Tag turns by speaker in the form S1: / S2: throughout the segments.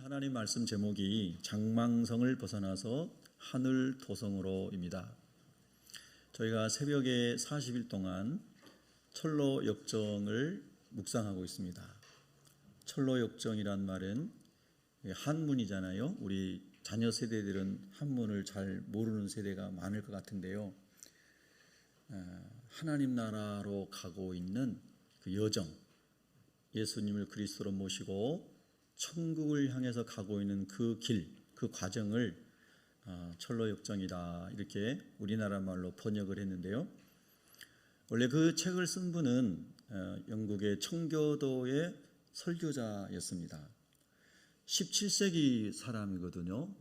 S1: 하나님 말씀 제목이 장망성을 벗어나서 하늘 도성으로입니다. 저희가 새벽에 40일 동안 철로 역정을 묵상하고 있습니다. 철로 역정이란 말은 한문이잖아요. 우리 자녀 세대들은 한문을 잘 모르는 세대가 많을 것 같은데요. 하나님 나라로 가고 있는 그 여정, 예수님을 그리스도로 모시고 천국을 향해서 가고 있는 그 길, 그 과정을 철로 역정이다 이렇게 우리나라 말로 번역을 했는데요. 원래 그 책을 쓴 분은 영국의 청교도의 설교자였습니다. 17세기 사람이거든요.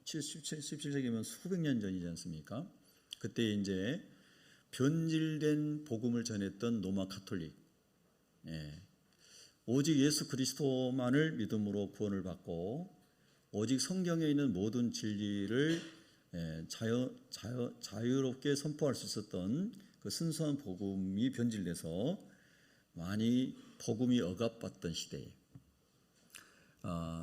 S1: 17세기면 수백 년 전이지 않습니까? 그때 이제 변질된 복음을 전했던 로마 가톨릭, 오직 예수 그리스도만을 믿음으로 구원을 받고 오직 성경에 있는 모든 진리를 자유롭게 선포할 수 있었던 그 순수한 복음이 변질돼서 많이 복음이 억압받던 시대에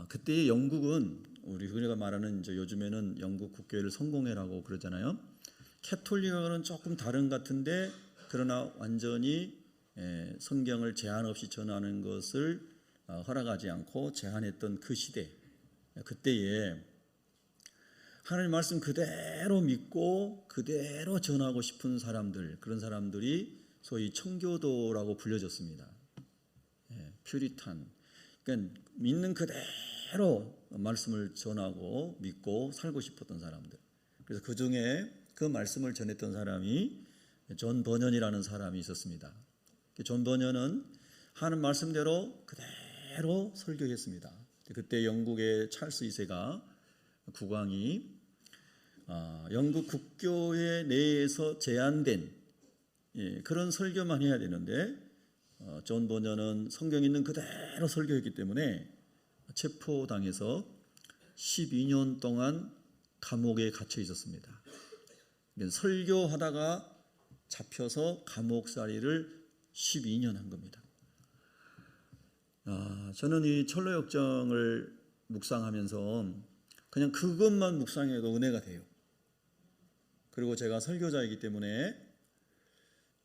S1: 그때 영국은 우리가 말하는 요즘에는 영국 국교회를 성공회라고 그러잖아요. 캐톨릭하고는 조금 다른 것 같은데 그러나 완전히 성경을 제한 없이 전하는 것을 허락하지 않고 제한했던 그 시대, 그때에 하나님 말씀 그대로 믿고 그대로 전하고 싶은 사람들, 그런 사람들이 소위 청교도라고 불려졌습니다. 퓨리탄, 그러니까 믿는 그대로 말씀을 전하고 믿고 살고 싶었던 사람들. 그래서 그 중에 그 말씀을 전했던 사람이 존 버년이라는 사람이 있었습니다. 존 버년은 하는 말씀대로 그대로 설교했습니다. 그때 영국의 찰스 2세가 국왕이 영국 국교회 내에서 제한된 그런 설교만 해야 되는데 존 버년은 성경 있는 그대로 설교했기 때문에 체포당해서 12년 동안 감옥에 갇혀 있었습니다. 설교하다가 잡혀서 감옥살이를 12년 한 겁니다. 저는 이 철로 역정을 묵상하면서 그냥 그것만 묵상해도 은혜가 돼요. 그리고 제가 설교자이기 때문에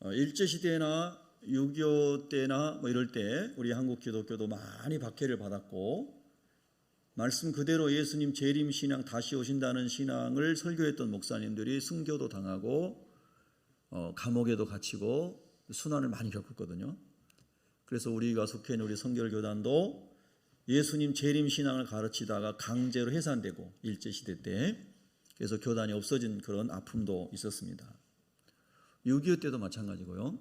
S1: 일제시대나 6.25 때나 이럴 때 우리 한국 기독교도 많이 박해를 받았고 말씀 그대로 예수님 재림 신앙 다시 오신다는 신앙을 설교했던 목사님들이 순교도 당하고 감옥에도 갇히고 순환을 많이 겪었거든요. 그래서 우리가 속해 있는 우리 성결교단도 예수님 재림 신앙을 가르치다가 강제로 해산되고 일제시대 때 그래서 교단이 없어진 그런 아픔도 있었습니다. 6.25 때도 마찬가지고요.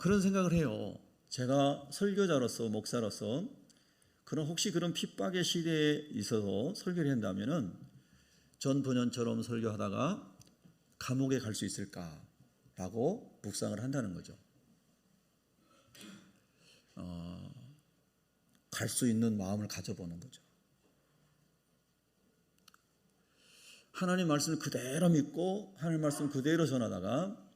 S1: 그런 생각을 해요. 제가 설교자로서 목사로서 혹시 그런 핍박의 시대에 있어서 설교를 한다면은 전 번연처럼 설교하다가 감옥에 갈 수 있을까라고 묵상을 한다는 거죠. 갈 수 있는 마음을 가져보는 거죠. 하나님 말씀을 그대로 믿고 하나님 말씀 그대로 전하다가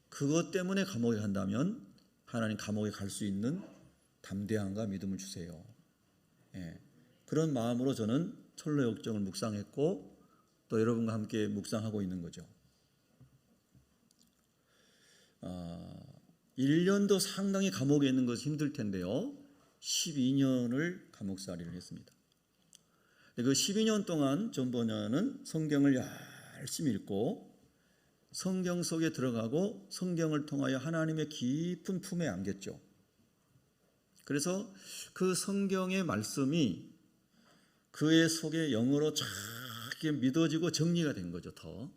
S1: 그것 때문에 감옥에 간다면 하나님 감옥에 갈 수 있는 담대함과 믿음을 주세요. 그런 마음으로 저는 철로 역정을 묵상했고 또 여러분과 함께 묵상하고 있는 거죠. 1년도 상당히 감옥에 있는 것이 힘들 텐데요. 12년을 감옥살이를 했습니다. 그 12년 동안 존 버년은 성경을 열심히 읽고 성경 속에 들어가고 성경을 통하여 하나님의 깊은 품에 안겼죠. 그래서 그 성경의 말씀이 그의 속에 영으로 쫙 믿어지고 정리가 된 거죠. 더.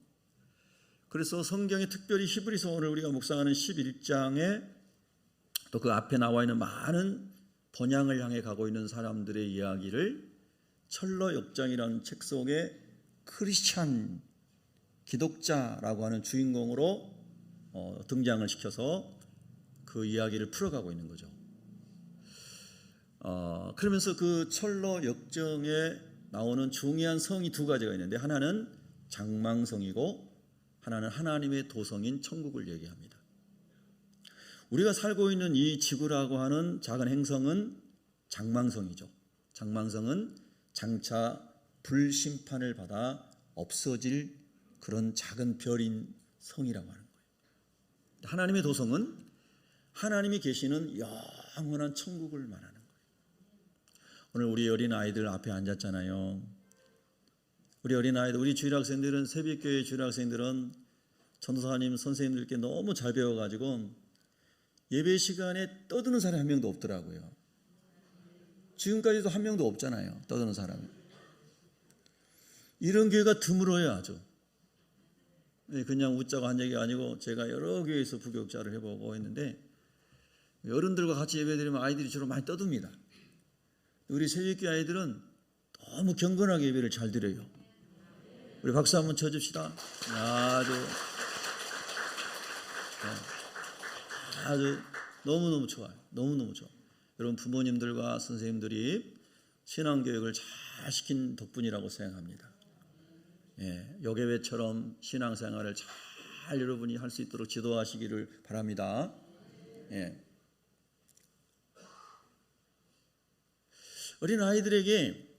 S1: 그래서 성경에 특별히 히브리서 오늘 우리가 묵상하는 11장에 또 그 앞에 나와 있는 많은 번향을 향해 가고 있는 사람들의 이야기를 철로 역정이라는 책 속에 크리스찬 기독자라고 하는 주인공으로 등장을 시켜서 그 이야기를 풀어가고 있는 거죠. 그러면서 그 철로 역정에 나오는 중요한 성이 두 가지가 있는데 하나는 장망성이고 하나는 하나님의 도성인 천국을 얘기합니다. 우리가 살고 있는 이 지구라고 하는 작은 행성은 장망성이죠. 강망성은 장차 불심판을 받아 없어질 그런 작은 별인 성이라고 하는 거예요. 하나님의 도성은 하나님이 계시는 영원한 천국을 말하는 거예요. 오늘 우리 어린아이들 앞에 앉았잖아요. 우리 어린아이들, 우리 주일학생들은, 새벽교회 주일학생들은 전도사님 선생님들께 너무 잘 배워가지고 예배 시간에 떠드는 사람이 한 명도 없더라고요. 지금까지도 한 명도 없잖아요, 떠드는 사람이. 이런 교회가 드물어요, 아주. 그냥 웃자고 한 얘기가 아니고 제가 여러 교회에서 부교육자를 해보고 했는데 어른들과 같이 예배드리면 아이들이 주로 많이 떠듭니다. 우리 새벽교회 아이들은 너무 경건하게 예배를 잘 드려요. 우리 박수 한번 쳐줍시다. 아주 너무너무 좋아요. 너무너무 좋아. 여러분 부모님들과 선생님들이 신앙교육을 잘 시킨 덕분이라고 생각합니다. 여계회처럼 신앙생활을 잘 여러분이 할 수 있도록 지도하시기를 바랍니다. 어린 아이들에게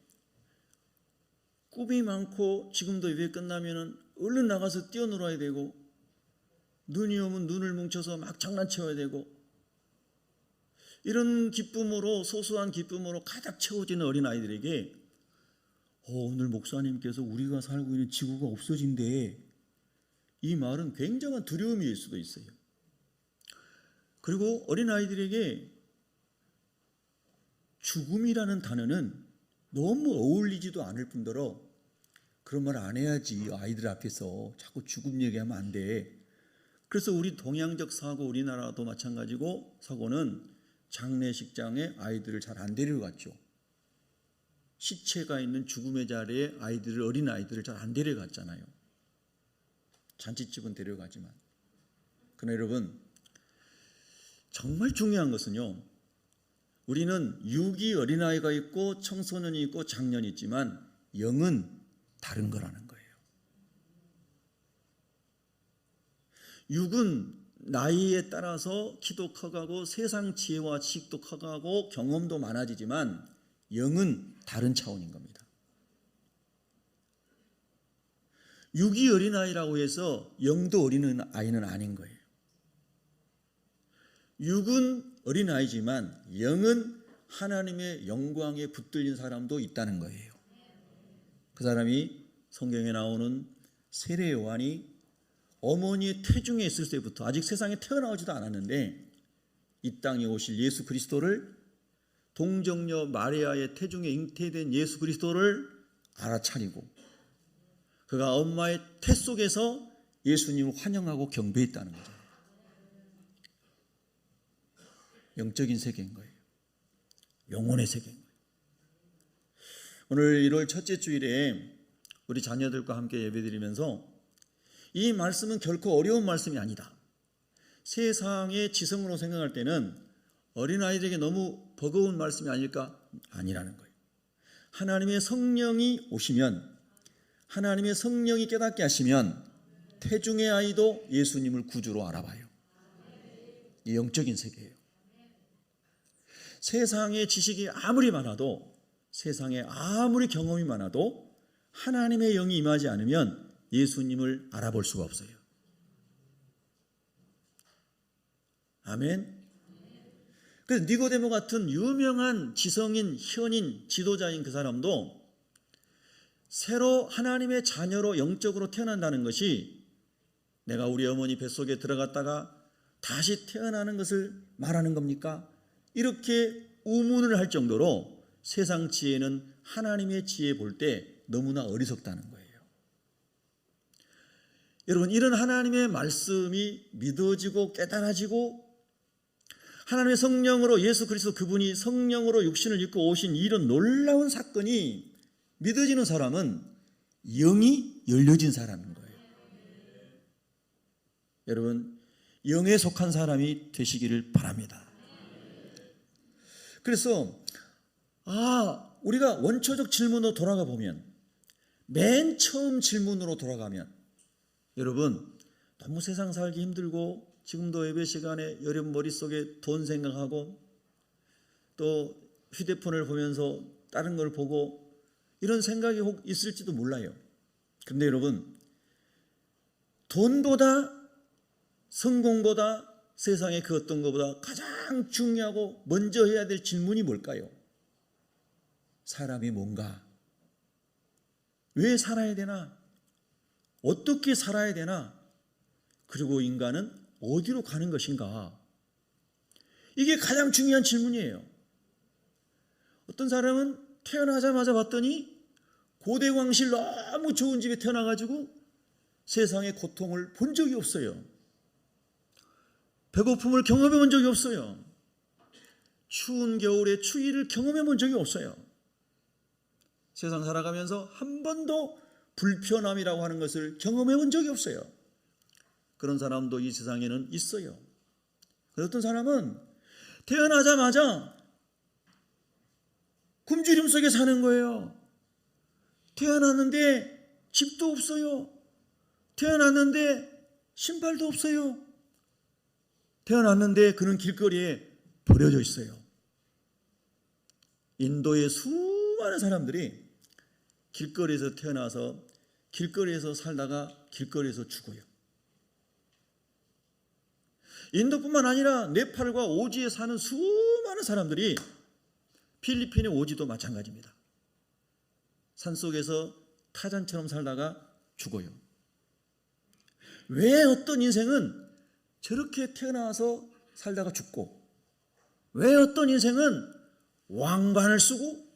S1: 꿈이 많고 지금도 예배 끝나면은 얼른 나가서 뛰어놀아야 되고 눈이 오면 눈을 뭉쳐서 막 장난쳐야 되고 이런 기쁨으로 소소한 기쁨으로 가득 채워지는 어린 아이들에게 오늘 목사님께서 우리가 살고 있는 지구가 없어진대, 이 말은 굉장한 두려움일 수도 있어요. 그리고 어린 아이들에게 죽음이라는 단어는 너무 어울리지도 않을 뿐더러 그런 말 안 해야지, 아이들 앞에서 자꾸 죽음 얘기하면 안 돼. 그래서 우리 동양적 사고, 우리나라도 마찬가지고 사고는 장례식장에 아이들을 잘 안 데려갔죠. 시체가 있는 죽음의 자리에 아이들을, 어린 아이들을 잘 안 데려갔잖아요. 잔치집은 데려가지만. 그러나 여러분, 정말 중요한 것은요, 우리는 육이 어린아이가 있고 청소년이 있고 장년이 있지만 영은 다른 거라는 거예요. 육은 나이에 따라서 키도 커가고 세상 지혜와 지식도 커가고 경험도 많아지지만 영은 다른 차원인 겁니다. 육이 어린아이라고 해서 영도 어린아이는 아닌 거예요. 육은 어린아이지만 영은 하나님의 영광에 붙들린 사람도 있다는 거예요. 그 사람이 성경에 나오는 세례 요한이 어머니의 태중에 있을 때부터, 아직 세상에 태어나오지도 않았는데 이 땅에 오실 예수 그리스도를, 동정녀 마리아의 태중에 잉태된 예수 그리스도를 알아차리고 그가 엄마의 태 속에서 예수님을 환영하고 경배했다는 거죠. 영적인 세계인 거예요. 영혼의 세계인 거예요. 오늘 1월 첫째 주일에 우리 자녀들과 함께 예배드리면서 이 말씀은 결코 어려운 말씀이 아니다. 세상의 지성으로 생각할 때는 어린아이들에게 너무 버거운 말씀이 아닐까? 아니라는 거예요. 하나님의 성령이 오시면, 하나님의 성령이 깨닫게 하시면 태중의 아이도 예수님을 구주로 알아봐요. 이 영적인 세계예요. 세상의 지식이 아무리 많아도, 세상에 아무리 경험이 많아도 하나님의 영이 임하지 않으면 예수님을 알아볼 수가 없어요. 아멘. 그래서 니고데모 같은 유명한 지성인, 현인, 지도자인 그 사람도 새로 하나님의 자녀로 영적으로 태어난다는 것이 내가 우리 어머니 뱃속에 들어갔다가 다시 태어나는 것을 말하는 겁니까? 이렇게 의문을 할 정도로 세상 지혜는 하나님의 지혜 볼 때 너무나 어리석다는 거예요. 여러분, 이런 하나님의 말씀이 믿어지고 깨달아지고 하나님의 성령으로, 예수 그리스도 그분이 성령으로 육신을 입고 오신 이런 놀라운 사건이 믿어지는 사람은 영이 열려진 사람인 거예요. 여러분, 영에 속한 사람이 되시기를 바랍니다. 그래서 우리가 원초적 질문으로 돌아가 보면, 맨 처음 질문으로 돌아가면, 여러분, 너무 세상 살기 힘들고 지금도 예배 시간에 여러분 머릿속에 돈 생각하고 또 휴대폰을 보면서 다른 걸 보고 이런 생각이 혹 있을지도 몰라요. 그런데 여러분, 돈보다 성공보다 세상의 그 어떤 것보다 가장 중요하고 먼저 해야 될 질문이 뭘까요? 사람이 뭔가? 왜 살아야 되나? 어떻게 살아야 되나? 그리고 인간은 어디로 가는 것인가? 이게 가장 중요한 질문이에요. 어떤 사람은 태어나자마자 봤더니 고대광실 너무 좋은 집에 태어나가지고 세상의 고통을 본 적이 없어요. 배고픔을 경험해 본 적이 없어요. 추운 겨울에 추위를 경험해 본 적이 없어요. 세상 살아가면서 한 번도 불편함이라고 하는 것을 경험해 본 적이 없어요. 그런 사람도 이 세상에는 있어요. 어떤 사람은 태어나자마자 굶주림 속에 사는 거예요. 태어났는데 집도 없어요. 태어났는데 신발도 없어요. 태어났는데 그는 길거리에 버려져 있어요. 인도의 수많은 사람들이 길거리에서 태어나서 길거리에서 살다가 길거리에서 죽어요. 인도뿐만 아니라 네팔과 오지에 사는 수많은 사람들이 필리핀의 오지도 마찬가지입니다. 산속에서 타잔처럼 살다가 죽어요. 왜 어떤 인생은 저렇게 태어나서 살다가 죽고, 왜 어떤 인생은 왕관을 쓰고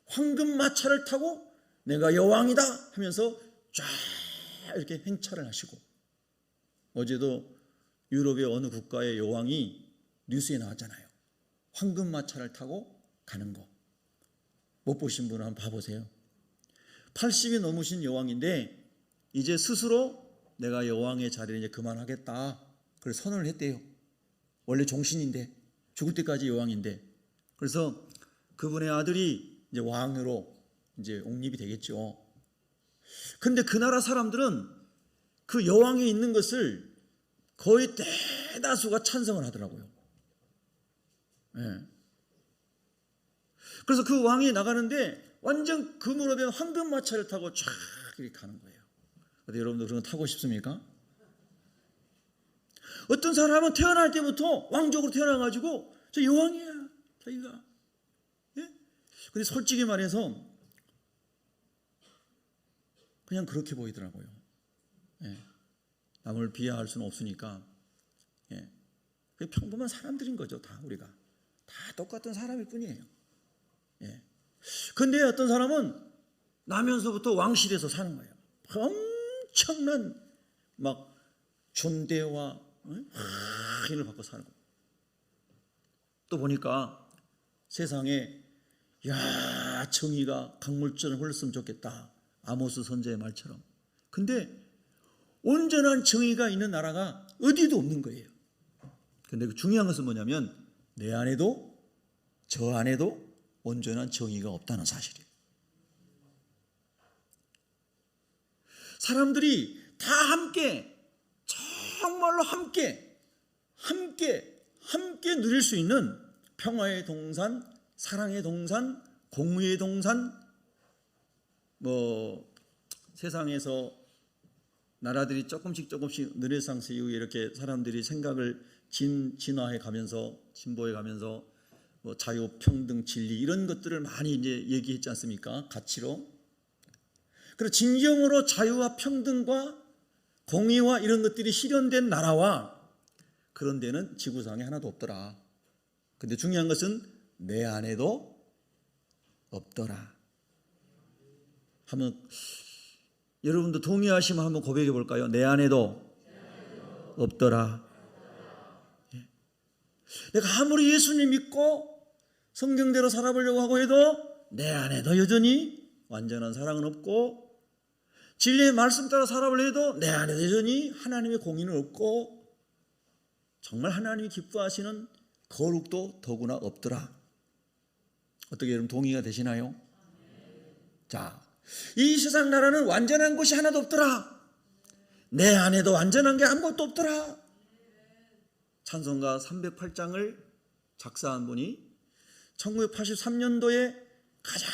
S1: 황금 마차를 타고 내가 여왕이다 하면서 쫙 이렇게 행차를 하시고, 어제도 유럽의 어느 국가의 여왕이 뉴스에 나왔잖아요. 황금 마차를 타고 가는 거. 못 보신 분은 한번 봐보세요. 80이 넘으신 여왕인데 이제 스스로 내가 여왕의 자리를 이제 그만하겠다, 그래서 선언을 했대요. 원래 종신인데, 죽을 때까지 여왕인데. 그래서 그분의 아들이 이제 왕으로 이제 옹립이 되겠죠. 근데 그 나라 사람들은 그 여왕이 있는 것을 거의 대다수가 찬성을 하더라고요. 네. 그래서 그 왕이 나가는데 완전 금으로 된 황금 마차를 타고 쫙 이렇게 가는 거예요. 근데 여러분들 그런 거 타고 싶습니까? 어떤 사람은 태어날 때부터 왕족으로 태어나가지고 저 여왕이야, 자기가. 예? 근데 솔직히 말해서 그냥 그렇게 보이더라고요. 예. 남을 비하할 수는 없으니까. 예. 평범한 사람들인 거죠, 다 우리가. 다 똑같은 사람일 뿐이에요. 예. 근데 어떤 사람은 나면서부터 왕실에서 사는 거예요. 엄청난 막 존대와 힘을 받고 사는 거예요. 또 보니까 세상에 야, 정의가 강물처럼 흘렀으면 좋겠다, 아모스 선지자의 말처럼. 근데 온전한 정의가 있는 나라가 어디도 없는 거예요. 근데 그 중요한 것은 뭐냐면 내 안에도 저 안에도 온전한 정의가 없다는 사실이에요. 사람들이 다 함께, 정말로 함께 누릴 수 있는 평화의 동산, 사랑의 동산, 공의의 동산, 세상에서 나라들이 조금씩 르네상스 이후에 이렇게 사람들이 생각을 진화해 가면서, 진보해 가면서 자유, 평등, 진리 이런 것들을 많이 이제 얘기했지 않습니까? 가치로. 그리고 진정으로 자유와 평등과 공의와 이런 것들이 실현된 나라와 그런 데는 지구상에 하나도 없더라. 근데 중요한 것은 내 안에도 없더라. 한번 여러분도 동의하시면 한번 고백해 볼까요? 내 안에도 없더라. 예. 내가 아무리 예수님 믿고 성경대로 살아보려고 하고 해도 내 안에도 여전히 완전한 사랑은 없고, 진리의 말씀 따라 살아보려 해도 내 안에도 여전히 하나님의 공의는 없고, 정말 하나님이 기뻐하시는 거룩도 더구나 없더라. 어떻게 여러분 동의가 되시나요? 자, 이 세상 나라는 완전한 것이 하나도 없더라. 내 안에도 완전한 게 아무것도 없더라. 찬송가 308장을 작사한 분이 1983년도에 가장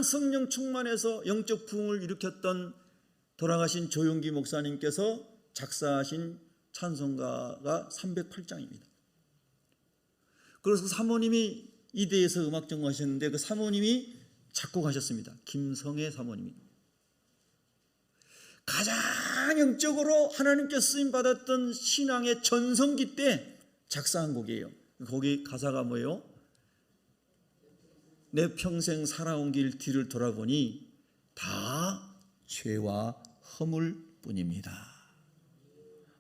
S1: 성령 충만해서 영적 부흥을 일으켰던 돌아가신 조용기 목사님께서 작사하신 찬송가가 308장입니다. 그래서 사모님이 이대에서 음악 전공하셨는데 그 사모님이 작곡하셨습니다. 김성애 사모님이. 가장 영적으로 하나님께 쓰임받았던 신앙의 전성기 때 작사한 곡이에요. 거기 가사가 뭐예요? 내 평생 살아온 길 뒤를 돌아보니 다 죄와 허물 뿐입니다.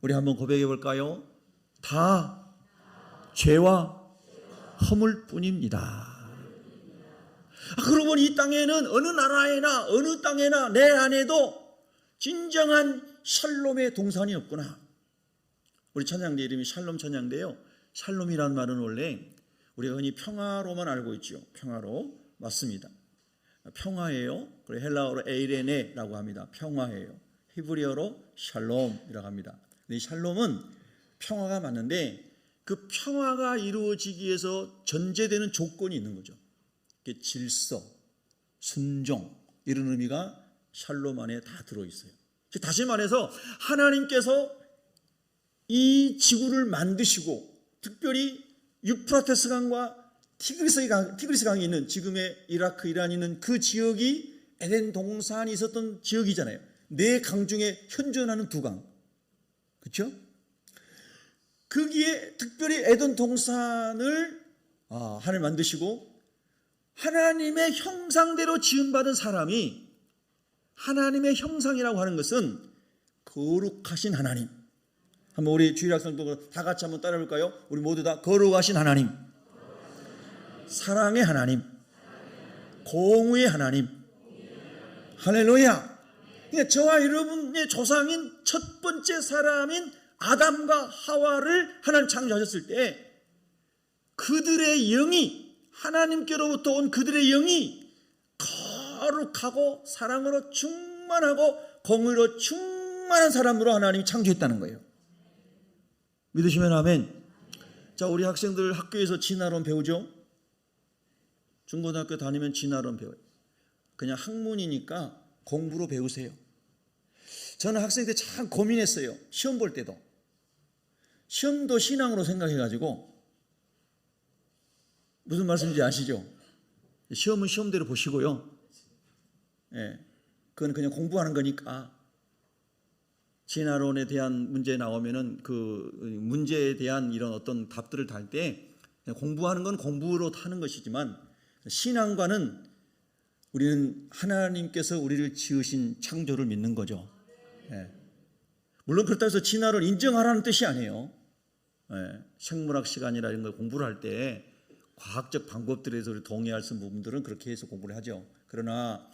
S1: 우리 한번 고백해 볼까요? 다 죄와 허물 뿐입니다. 그러고 보니 이 땅에는 어느 나라에나 어느 땅에나 내 안에도 진정한 샬롬의 동산이 없구나. 우리 찬양대 이름이 샬롬 찬양대요. 샬롬이라는 말은 원래 우리가 흔히 평화로만 알고 있죠. 평화로 맞습니다. 평화예요. 그리고 헬라어로 에이레네라고 합니다. 평화예요. 히브리어로 샬롬이라고 합니다. 근데 이 샬롬은 평화가 맞는데 그 평화가 이루어지기 위해서 전제되는 조건이 있는 거죠. 질서, 순종 이런 의미가 샬롬 안에 다 들어있어요. 다시 말해서 하나님께서 이 지구를 만드시고 특별히 유프라테스 강과 티그리스 강이 있는 지금의 이라크, 이란이 있는 그 지역이 에덴 동산이 있었던 지역이잖아요. 네 강 중에 현존하는 두 강. 그렇죠? 거기에 특별히 에덴 동산을 하나님 만드시고 하나님의 형상대로 지음받은 사람이 하나님의 형상이라고 하는 것은 거룩하신 하나님. 한번 우리 주일학생도 다 같이 한번 따라 볼까요? 우리 모두 다 거룩하신 하나님, 사랑의 하나님, 공의의 하나님. 할렐루야. 그러니까 저와 여러분의 조상인 첫 번째 사람인 아담과 하와를 하나님 창조하셨을 때 그들의 영이 하나님께로부터 온 그들의 영이 거룩하고 사랑으로 충만하고 공의로 충만한 사람으로 하나님이 창조했다는 거예요. 믿으시면 아멘. 자, 우리 학생들 학교에서 진화론 배우죠? 중고등학교 다니면 진화론 배워요. 그냥 학문이니까 공부로 배우세요. 저는 학생 때 참 고민했어요. 시험 볼 때도. 시험도 신앙으로 생각해가지고 무슨 말씀인지 아시죠? 시험은 시험대로 보시고요. 그건 그냥 공부하는 거니까 진화론에 대한 문제 나오면은 그 문제에 대한 이런 어떤 답들을 달 때 공부하는 건 공부로 하는 것이지만 신앙과는 우리는 하나님께서 우리를 지으신 창조를 믿는 거죠. 물론 그렇다고 해서 진화를 인정하라는 뜻이 아니에요. 생물학 시간이나 이런 걸 공부를 할 때 과학적 방법들에 대해서 동의할 수 있는 부분들은 그렇게 해서 공부를 하죠. 그러나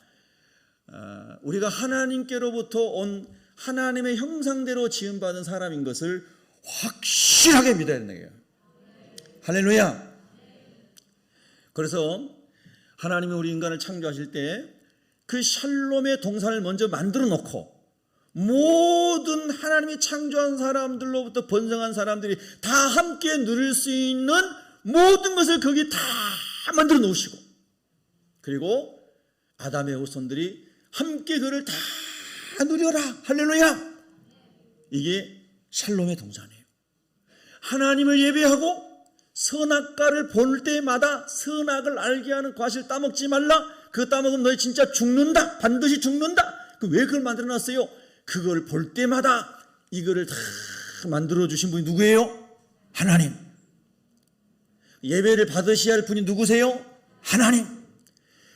S1: 우리가 하나님께로부터 온 하나님의 형상대로 지음받은 사람인 것을 확실하게 믿어야 되는 거예요. 할렐루야. 그래서 하나님이 우리 인간을 창조하실 때 그 샬롬의 동산을 먼저 만들어 놓고 모든 하나님이 창조한 사람들로부터 번성한 사람들이 다 함께 누릴 수 있는 모든 것을 거기 다 만들어 놓으시고 그리고 아담의 후손들이 함께 그를 다 누려라. 할렐루야. 이게 샬롬의 동산이에요. 하나님을 예배하고 선악과를 볼 때마다 선악을 알게 하는 과실 따먹지 말라. 그 따먹으면 너희 진짜 죽는다. 반드시 죽는다. 왜 그걸 만들어놨어요? 그걸 볼 때마다 이거를 다 만들어주신 분이 누구예요? 하나님. 예배를 받으셔야 할 분이 누구세요? 하나님.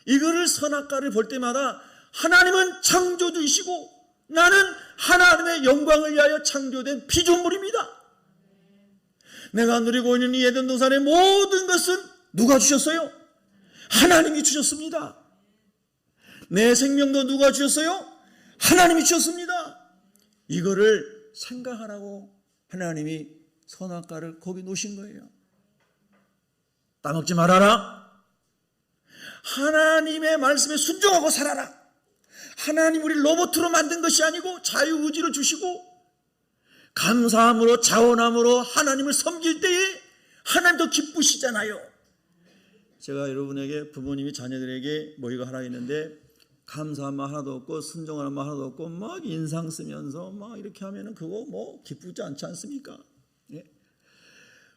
S1: 이거를 선악과를 볼 때마다 하나님은 창조주이시고 나는 하나님의 영광을 위하여 창조된 피조물입니다. 내가 누리고 있는 이 에덴 동산의 모든 것은 누가 주셨어요? 하나님이 주셨습니다. 내 생명도 누가 주셨어요? 하나님이 주셨습니다. 이거를 생각하라고 하나님이 선악과를 거기 놓으신 거예요. 따먹지 말아라. 하나님의 말씀에 순종하고 살아라. 하나님 우리를 로봇으로 만든 것이 아니고 자유의지를 주시고 감사함으로 자원함으로 하나님을 섬길 때에 하나님도 기쁘시잖아요. 제가 여러분에게 부모님이 자녀들에게 뭐 이거 하라 했는데 감사한 말 하나도 없고 순종하는 말 하나도 없고 막 인상 쓰면서 막 이렇게 하면은 그거 뭐 기쁘지 않지 않습니까? 예?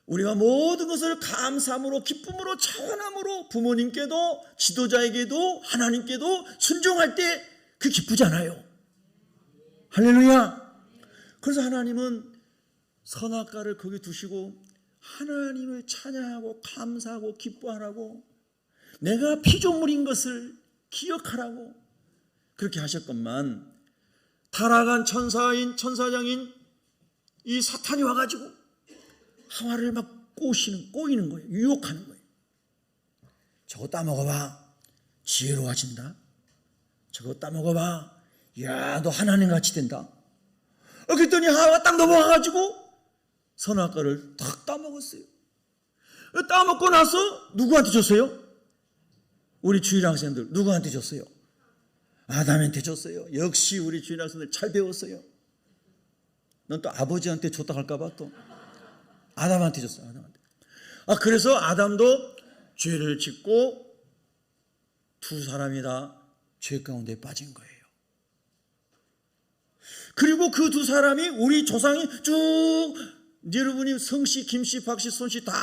S1: 우리가 모든 것을 감사함으로 기쁨으로 찬양함으로 부모님께도 지도자에게도 하나님께도 순종할 때 그 기쁘지 않아요. 할렐루야. 그래서 하나님은 선악과를 거기 두시고 하나님을 찬양하고 감사하고 기뻐하라고 내가 피조물인 것을 기억하라고 그렇게 하셨건만 타락한 천사장인 이 사탄이 와가지고 하와를 막 꼬이는 거예요. 유혹하는 거예요. 저거 따먹어봐. 지혜로워진다. 저거 따먹어봐. 야, 너 하나님같이 된다. 그랬더니 하와가 딱 넘어가가지고 선악과를 딱 따먹었어요. 따먹고 나서 누구한테 줬어요? 우리 주일 학생들 누구한테 줬어요? 아담한테 줬어요. 역시 우리 주일 학생들 잘 배웠어요. 넌 또 아버지한테 줬다 할까봐 또 아담한테 줬어요. 아담한테. 그래서 아담도 죄를 짓고 두 사람이 다 죄 가운데 빠진 거예요. 그리고 그 두 사람이 우리 조상이 쭉 여러분이 성씨, 김씨, 박씨, 손씨 다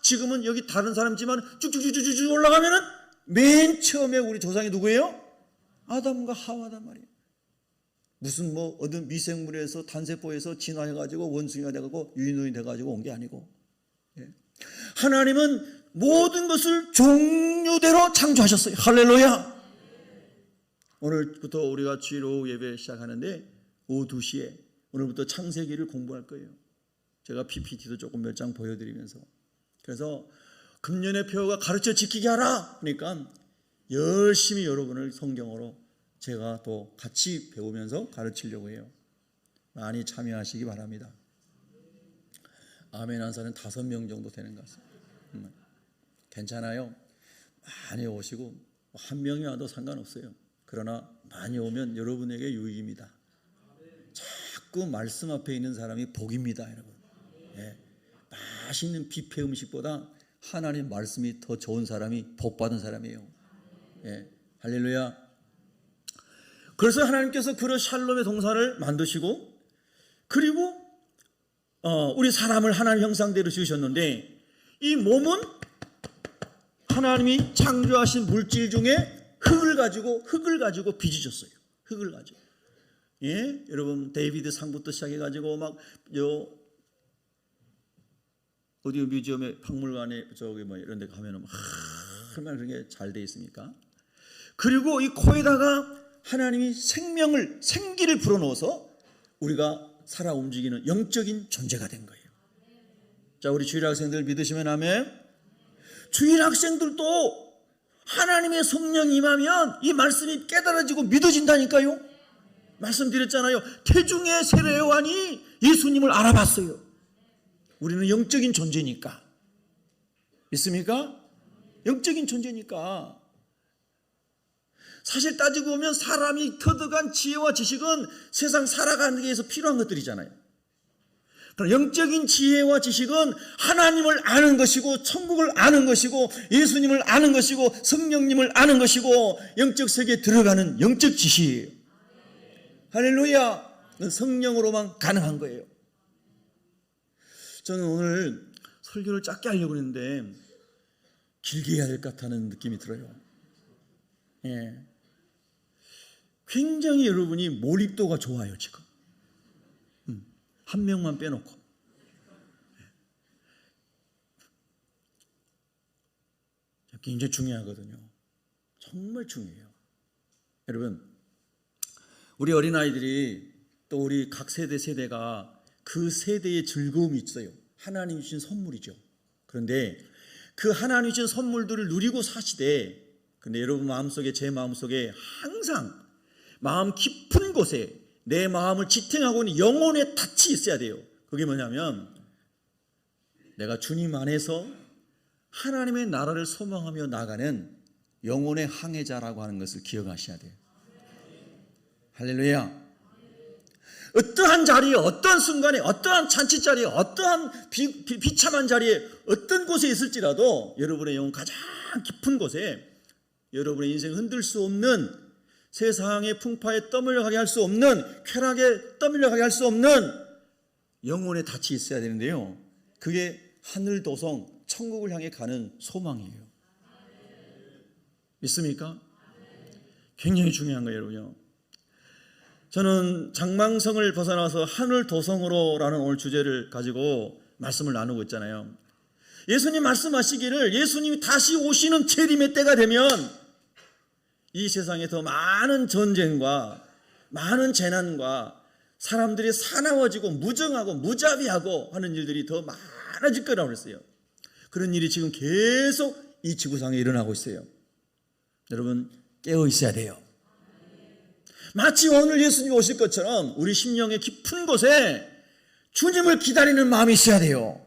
S1: 지금은 여기 다른 사람이지만 쭉쭉쭉쭉 올라가면은 맨 처음에 우리 조상이 누구예요? 아담과 하와단 말이에요. 무슨 뭐 어떤 미생물에서 단세포에서 진화해가지고 원숭이가 돼가지고 유인원이 돼가지고 온 게 아니고 하나님은 모든 것을 종류대로 창조하셨어요. 할렐루야. 오늘부터 우리가 주일 오후 예배 시작하는데 오후 2시에 오늘부터 창세기를 공부할 거예요. 제가 PPT도 조금 몇 장 보여드리면서 그래서 금년의 표가 가르쳐 지키게 하라 그러니까 열심히 여러분을 성경으로 제가 또 같이 배우면서 가르치려고 해요. 많이 참여하시기 바랍니다. 아멘 한 사람은 5명 정도 되는 것 같습니다. 괜찮아요. 많이 오시고 한 명이 와도 상관없어요. 그러나 많이 오면 여러분에게 유익입니다. 자꾸 말씀 앞에 있는 사람이 복입니다, 여러분. 예. 맛있는 뷔페 음식보다 하나님 말씀이 더 좋은 사람이 복받은 사람이에요. 예. 할렐루야. 그래서 하나님께서 그런 샬롬의 동산을 만드시고 그리고 우리 사람을 하나님 형상대로 지으셨는데 이 몸은 하나님이 창조하신 물질 중에 흙을 가지고 빚으셨어요. 흙을 가지고. 예? 여러분 데이비드 상부터 시작해가지고 막 어디 뮤지엄에 박물관에 저기 뭐 이런 데 가면은 얼마나 그런 게 잘 돼 있습니까? 그리고 이 코에다가 하나님이 생기를 불어넣어서 우리가 살아 움직이는 영적인 존재가 된 거예요. 자, 우리 주일 학생들 믿으시면 아멘. 주일 학생들도 하나님의 성령이 임하면 이 말씀이 깨달아지고 믿어진다니까요. 말씀드렸잖아요. 태중의 세례 요한이 예수님을 알아봤어요. 우리는 영적인 존재니까. 믿습니까? 영적인 존재니까. 사실 따지고 보면 사람이 터득한 지혜와 지식은 세상 살아가는 데 위해서 필요한 것들이잖아요. 그럼 영적인 지혜와 지식은 하나님을 아는 것이고 천국을 아는 것이고 예수님을 아는 것이고 성령님을 아는 것이고 영적 세계에 들어가는 영적 지식이에요. 할렐루야. 성령으로만 가능한 거예요. 저는 오늘 설교를 짧게 하려고 했는데 길게 해야 될 것 같다는 느낌이 들어요. 예. 굉장히 여러분이 몰입도가 좋아요 지금. 한 명만 빼놓고. 굉장히 중요하거든요. 정말 중요해요. 여러분 우리 어린아이들이 또 우리 각 세대가 그 세대의 즐거움이 있어요. 하나님이 주신 선물이죠. 그런데 그 하나님이 주신 선물들을 누리고 사시되 근데 여러분 마음속에 제 마음속에 항상 마음 깊은 곳에 내 마음을 지탱하고 있는 영혼의 닻이 있어야 돼요. 그게 뭐냐면 내가 주님 안에서 하나님의 나라를 소망하며 나가는 영혼의 항해자라고 하는 것을 기억하셔야 돼요. 할렐루야. 어떠한 자리에, 어떠한 순간에, 어떠한 잔치 자리에, 어떠한 비참한 자리에, 어떤 곳에 있을지라도 여러분의 영혼 가장 깊은 곳에 여러분의 인생을 흔들 수 없는, 세상의 풍파에 떠밀려가게 할 수 없는, 쾌락에 떠밀려가게 할 수 없는 영혼의 닻이 있어야 되는데요, 그게 하늘 도성 천국을 향해 가는 소망이에요. 믿습니까? 굉장히 중요한 거예요, 여러분요. 저는 장망성을 벗어나서 하늘 도성으로라는 오늘 주제를 가지고 말씀을 나누고 있잖아요. 예수님 말씀하시기를 예수님이 다시 오시는 재림의 때가 되면 이 세상에 더 많은 전쟁과 많은 재난과 사람들이 사나워지고 무정하고 무자비하고 하는 일들이 더 많아질 거라고 그랬어요. 그런 일이 지금 계속 이 지구상에 일어나고 있어요. 여러분 깨어 있어야 돼요. 마치 오늘 예수님이 오실 것처럼 우리 심령의 깊은 곳에 주님을 기다리는 마음이 있어야 돼요.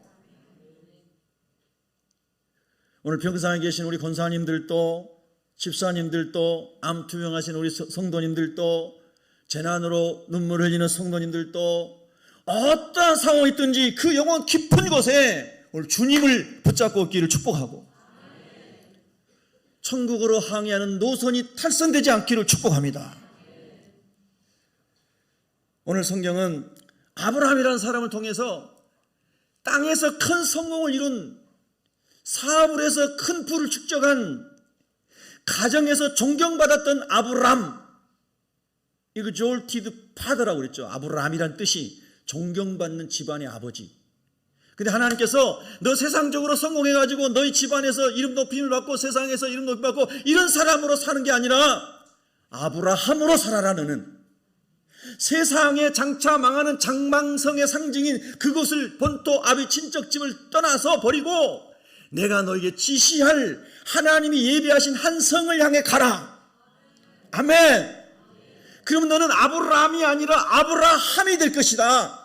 S1: 오늘 병상에 계신 우리 권사님들도, 집사님들도, 암투병하신 우리 성도님들도, 재난으로 눈물 흘리는 성도님들도, 어떠한 상황이 있든지 그 영혼 깊은 곳에 오늘 주님을 붙잡고 있기를 축복하고, 천국으로 항해하는 노선이 탈선되지 않기를 축복합니다. 오늘 성경은 아브라함이라는 사람을 통해서 땅에서 큰 성공을 이룬, 사업을 해서 큰 부를 축적한, 가정에서 존경받았던 아브람, exalted father라고 그랬죠. 아브라함이란 뜻이 존경받는 집안의 아버지. 근데 하나님께서 너 세상적으로 성공해가지고 너희 집안에서 이름 높임을 받고 세상에서 이름 높임 받고 이런 사람으로 사는 게 아니라 아브라함으로 살아라. 너는 세상에 장차 망하는 장망성의 상징인 그곳을 본토 아비 친척집을 떠나서 버리고 내가 너에게 지시할 하나님이 예비하신 한 성을 향해 가라. 아멘. 그러면 너는 아브라함이 아니라 아브라함이 될 것이다.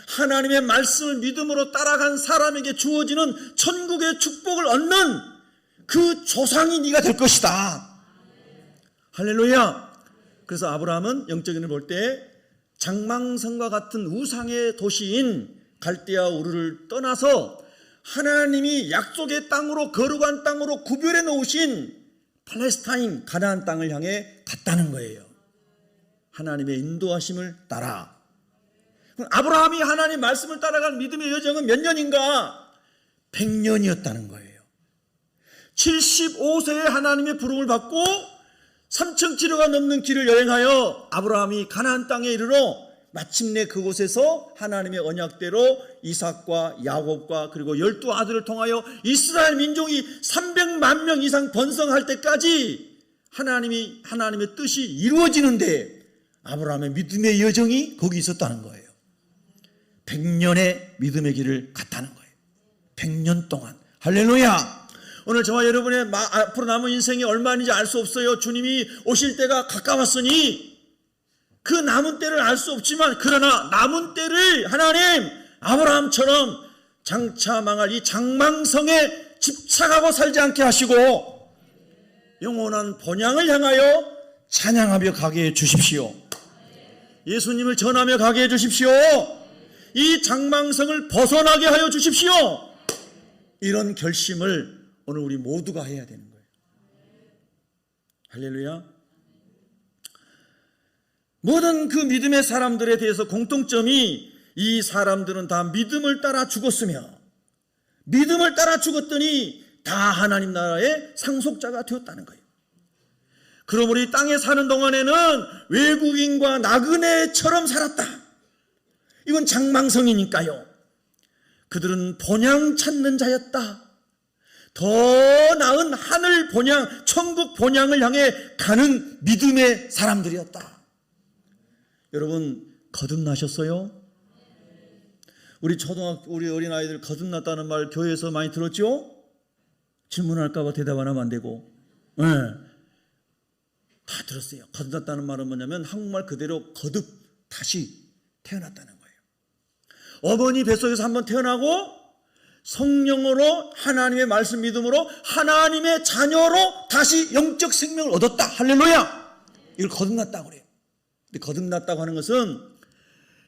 S1: 하나님의 말씀을 믿음으로 따라간 사람에게 주어지는 천국의 축복을 얻는 그 조상이 네가 될 것이다. 할렐루야. 그래서 아브라함은 영적인 을 볼 때 장망성과 같은 우상의 도시인 갈대아 우르를 떠나서 하나님이 약속의 땅으로, 거룩한 땅으로 구별해 놓으신 팔레스타인 가나안 땅을 향해 갔다는 거예요. 하나님의 인도하심을 따라. 아브라함이 하나님 말씀을 따라간 믿음의 여정은 몇 년인가? 100년이었다는 거예요. 75세에 하나님의 부름을 받고 3,000km가 넘는 길을 여행하여 아브라함이 가나안 땅에 이르러 마침내 그곳에서 하나님의 언약대로 이삭과 야곱과 그리고 12 아들을 통하여 이스라엘 민족이 300만 명 이상 번성할 때까지 하나님의 뜻이 이루어지는데 아브라함의 믿음의 여정이 거기 있었다는 거예요. 100년의 믿음의 길을 갔다는 거예요. 100년 동안. 할렐루야. 오늘 저와 여러분의 앞으로 남은 인생이 얼마인지 알 수 없어요. 주님이 오실 때가 가까웠으니 그 남은 때를 알 수 없지만, 그러나 남은 때를 하나님 아브라함처럼 장차 망할 이 장망성에 집착하고 살지 않게 하시고 영원한 본향을 향하여 찬양하며 가게 해 주십시오. 예수님을 전하며 가게 해 주십시오. 이 장망성을 벗어나게 하여 주십시오. 이런 결심을 오늘 우리 모두가 해야 되는 거예요. 할렐루야. 모든 그 믿음의 사람들에 대해서 공통점이, 이 사람들은 다 믿음을 따라 죽었으며 믿음을 따라 죽었더니 다 하나님 나라의 상속자가 되었다는 거예요. 그러므로 이 땅에 사는 동안에는 외국인과 나그네처럼 살았다. 이건 장망성이니까요. 그들은 본향 찾는 자였다. 더 나은 하늘 본향, 천국 본향을 향해 가는 믿음의 사람들이었다. 여러분 거듭나셨어요? 우리 어린아이들 거듭났다는 말 교회에서 많이 들었죠? 질문할까봐 대답 안 하면 안 되고. 네. 다 들었어요. 거듭났다는 말은 뭐냐면 한국말 그대로 거듭, 다시 태어났다는 거예요. 어머니 뱃속에서 한번 태어나고 성령으로 하나님의 말씀 믿음으로 하나님의 자녀로 다시 영적 생명을 얻었다. 할렐루야. 이걸 거듭났다고 그래요. 근데 거듭났다고 하는 것은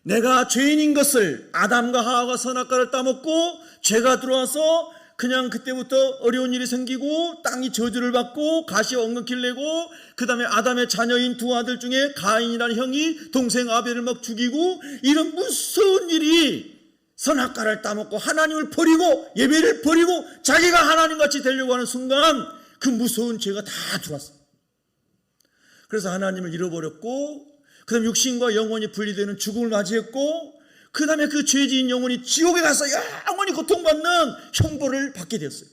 S1: 내가 죄인인 것을, 아담과 하와가 선악과를 따먹고 죄가 들어와서 그냥 그때부터 어려운 일이 생기고 땅이 저주를 받고 가시와 엉겅퀴를 내고, 그 다음에 아담의 자녀인 두 아들 중에 가인이라는 형이 동생 아벨을 막 죽이고, 이런 무서운 일이, 선악과를 따먹고 하나님을 버리고 예배를 버리고 자기가 하나님같이 되려고 하는 순간 그 무서운 죄가 다 들어왔어요. 그래서 하나님을 잃어버렸고, 그 다음에 육신과 영혼이 분리되는 죽음을 맞이했고, 그 다음에 그 죄지은 영혼이 지옥에 가서 영원히 고통받는 형벌을 받게 되었어요.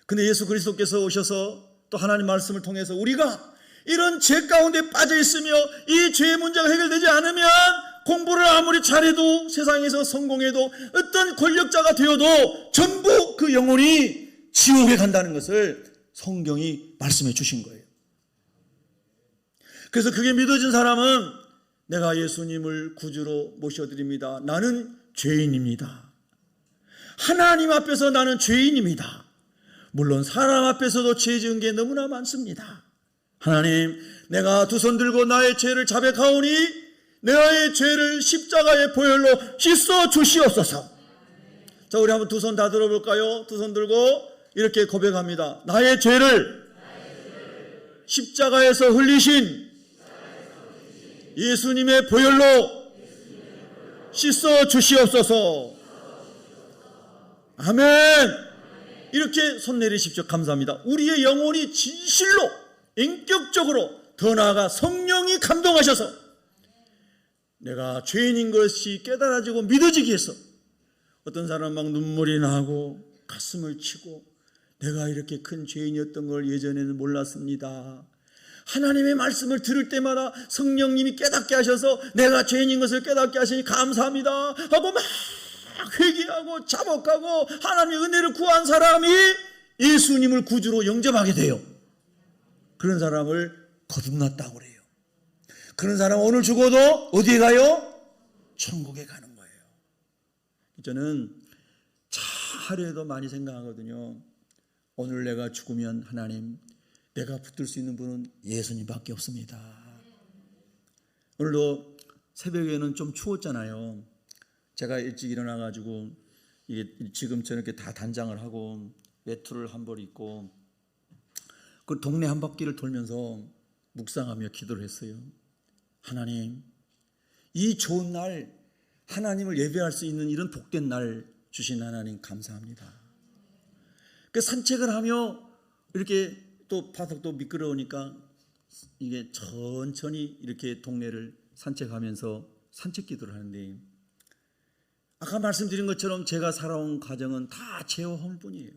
S1: 근데 예수 그리스도께서 오셔서 또 하나님 말씀을 통해서 우리가 이런 죄 가운데 빠져 있으며 이 죄의 문제가 해결되지 않으면 공부를 아무리 잘해도, 세상에서 성공해도, 어떤 권력자가 되어도 전부 그 영혼이 지옥에 간다는 것을 성경이 말씀해 주신 거예요. 그래서 그게 믿어진 사람은 내가 예수님을 구주로 모셔드립니다. 나는 죄인입니다. 하나님 앞에서 나는 죄인입니다. 물론 사람 앞에서도 죄 지은 게 너무나 많습니다. 하나님, 내가 두 손 들고 나의 죄를 자백하오니 나의 죄를 십자가의 보혈로 씻어 주시옵소서. 자, 우리 한번 두 손 다 들어볼까요? 두 손 들고 이렇게 고백합니다. 나의 죄를 십자가에서 흘리신 예수님의 보혈로 씻어 주시옵소서. 아멘. 이렇게 손 내리십시오. 감사합니다. 우리의 영혼이 진실로, 인격적으로, 더 나아가 성령이 감동하셔서 내가 죄인인 것이 깨달아지고 믿어지기 위해서, 어떤 사람은 막 눈물이 나고 가슴을 치고 내가 이렇게 큰 죄인이었던 걸 예전에는 몰랐습니다. 하나님의 말씀을 들을 때마다 성령님이 깨닫게 하셔서 내가 죄인인 것을 깨닫게 하시니 감사합니다 하고 막 회개하고 자복하고 하나님의 은혜를 구한 사람이 예수님을 구주로 영접하게 돼요. 그런 사람을 거듭났다고 그래요. 그런 사람 오늘 죽어도 어디에 가요? 천국에 가는 거예요. 저는 하루에도 많이 생각하거든요. 오늘 내가 죽으면 하나님, 내가 붙들 수 있는 분은 예수님밖에 없습니다. 오늘도 새벽에는 좀 추웠잖아요. 제가 일찍 일어나가지고 이게 지금 저렇게 다 단장을 하고 외투를 한 벌 입고 그 동네 한 바퀴를 돌면서 묵상하며 기도를 했어요. 하나님, 이 좋은 날, 하나님을 예배할 수 있는 이런 복된 날 주신 하나님 감사합니다. 그 산책을 하며 이렇게 또 바닥도 미끄러우니까 이게 천천히 이렇게 동네를 산책하면서 산책 기도를 하는데, 아까 말씀드린 것처럼 제가 살아온 가정은 다 죄와 허물뿐이에요.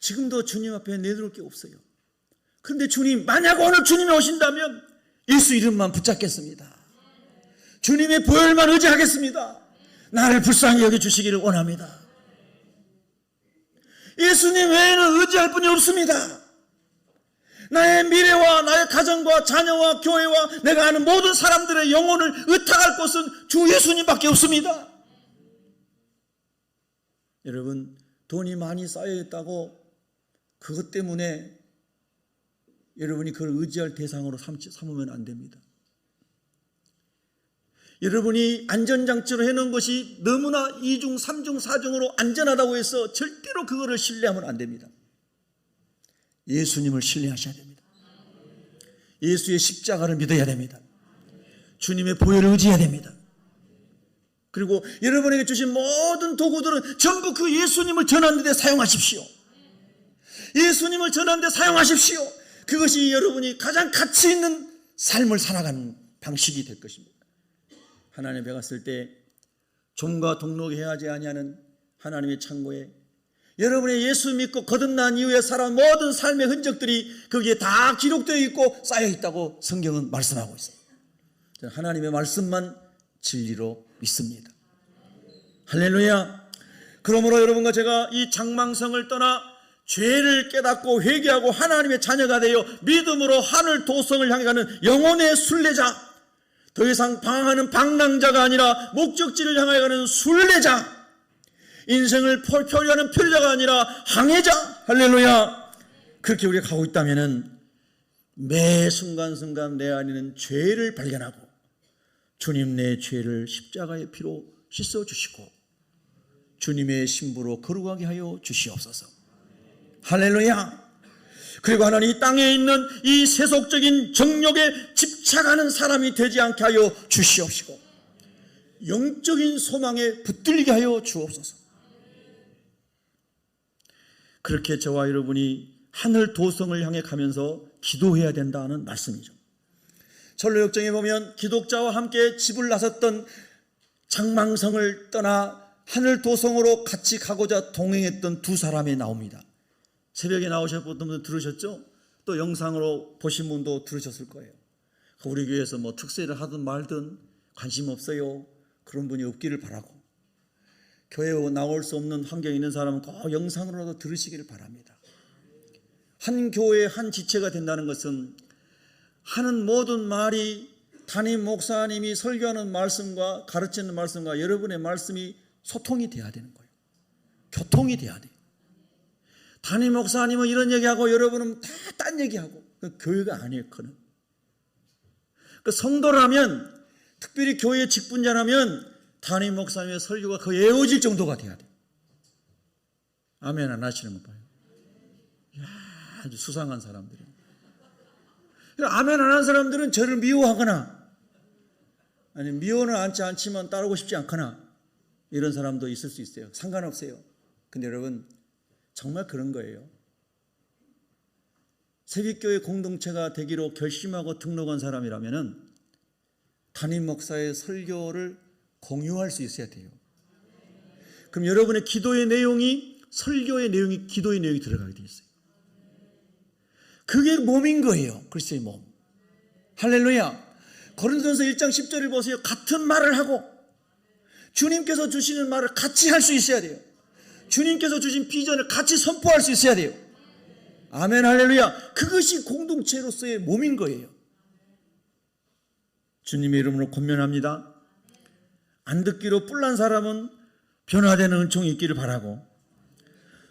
S1: 지금도 주님 앞에 내놓을 게 없어요. 그런데 주님, 만약 오늘 주님이 오신다면 예수 이름만 붙잡겠습니다. 주님의 보혈만 의지하겠습니다. 나를 불쌍히 여겨주시기를 원합니다. 예수님 외에는 의지할 분이 없습니다. 나의 미래와 나의 가정과 자녀와 교회와 내가 아는 모든 사람들의 영혼을 의탁할 곳은 주 예수님밖에 없습니다. 여러분, 돈이 많이 쌓여있다고 그것 때문에 여러분이 그걸 의지할 대상으로 삼으면 안 됩니다. 여러분이 안전장치로 해놓은 것이 너무나 2중, 3중, 4중으로 안전하다고 해서 절대로 그거를 신뢰하면 안 됩니다. 예수님을 신뢰하셔야 됩니다. 예수의 십자가를 믿어야 됩니다. 주님의 보혈을 의지해야 됩니다. 그리고 여러분에게 주신 모든 도구들은 전부 그 예수님을 전하는 데 사용하십시오. 예수님을 전하는 데 사용하십시오. 그것이 여러분이 가장 가치 있는 삶을 살아가는 방식이 될 것입니다. 하나님 앞에 갔을 때 종과 동록이 해하지 아니하는 하나님의 창고에 여러분의 예수 믿고 거듭난 이후에 살아온 모든 삶의 흔적들이 거기에 다 기록되어 있고 쌓여 있다고 성경은 말씀하고 있어요. 저는 하나님의 말씀만 진리로 믿습니다. 할렐루야. 그러므로 여러분과 제가 이 장망성을 떠나 죄를 깨닫고 회개하고 하나님의 자녀가 되어 믿음으로 하늘 도성을 향해 가는 영혼의 순례자, 더 이상 방황하는 방랑자가 아니라 목적지를 향해 가는 순례자, 인생을 표류하는 편리자가 아니라 항해자. 할렐루야. 그렇게 우리가 가고 있다면 매 순간순간 내 안에는 죄를 발견하고 주님 내 죄를 십자가의 피로 씻어주시고 주님의 신부로 거룩하게 하여 주시옵소서. 할렐루야. 그리고 하나님, 이 땅에 있는 이 세속적인 정욕에 집착하는 사람이 되지 않게 하여 주시옵시고 영적인 소망에 붙들리게 하여 주옵소서. 그렇게 저와 여러분이 하늘 도성을 향해 가면서 기도해야 된다는 말씀이죠. 전로역정에 보면 기독자와 함께 집을 나섰던 장망성을 떠나 하늘 도성으로 같이 가고자 동행했던 두 사람이 나옵니다. 새벽에 나오셨던 분들 들으셨죠? 또 영상으로 보신 분도 들으셨을 거예요. 우리 교회에서 뭐 특세를 하든 말든 관심 없어요. 그런 분이 없기를 바라고, 교회에 나올 수 없는 환경에 있는 사람은 꼭 영상으로라도 들으시기를 바랍니다. 한 교회의 한 지체가 된다는 것은 하는 모든 말이 담임 목사님이 설교하는 말씀과 가르치는 말씀과 여러분의 말씀이 소통이 돼야 되는 거예요. 교통이 돼야 돼요. 담임 목사님은 이런 얘기하고 여러분은 다 딴 얘기하고, 그 교회가 아니에요. 그는 그 성도라면, 특별히 교회 직분자라면 담임 목사님의 설교가 거의 애워질 정도가 돼야 돼요. 아멘 안 하시는 거 봐요. 이야, 아주 수상한 사람들이에요. 아멘 안 하는 사람들은 저를 미워하거나, 아니 미워는 않지만 따르고 싶지 않거나, 이런 사람도 있을 수 있어요. 상관없어요. 근데 여러분, 정말 그런 거예요. 새벽교회 공동체가 되기로 결심하고 등록한 사람이라면 담임 목사의 설교를 공유할 수 있어야 돼요. 그럼 여러분의 기도의 내용이, 설교의 내용이, 기도의 내용이 들어가게 돼 있어요. 그게 몸인 거예요. 그리스도의 몸. 할렐루야. 고린도전서 1장 10절을 보세요. 같은 말을 하고 주님께서 주시는 말을 같이 할 수 있어야 돼요. 주님께서 주신 비전을 같이 선포할 수 있어야 돼요. 아멘 할렐루야. 그것이 공동체로서의 몸인 거예요. 주님의 이름으로 권면합니다. 안 듣기로 뿔난 사람은 변화되는 은총이 있기를 바라고,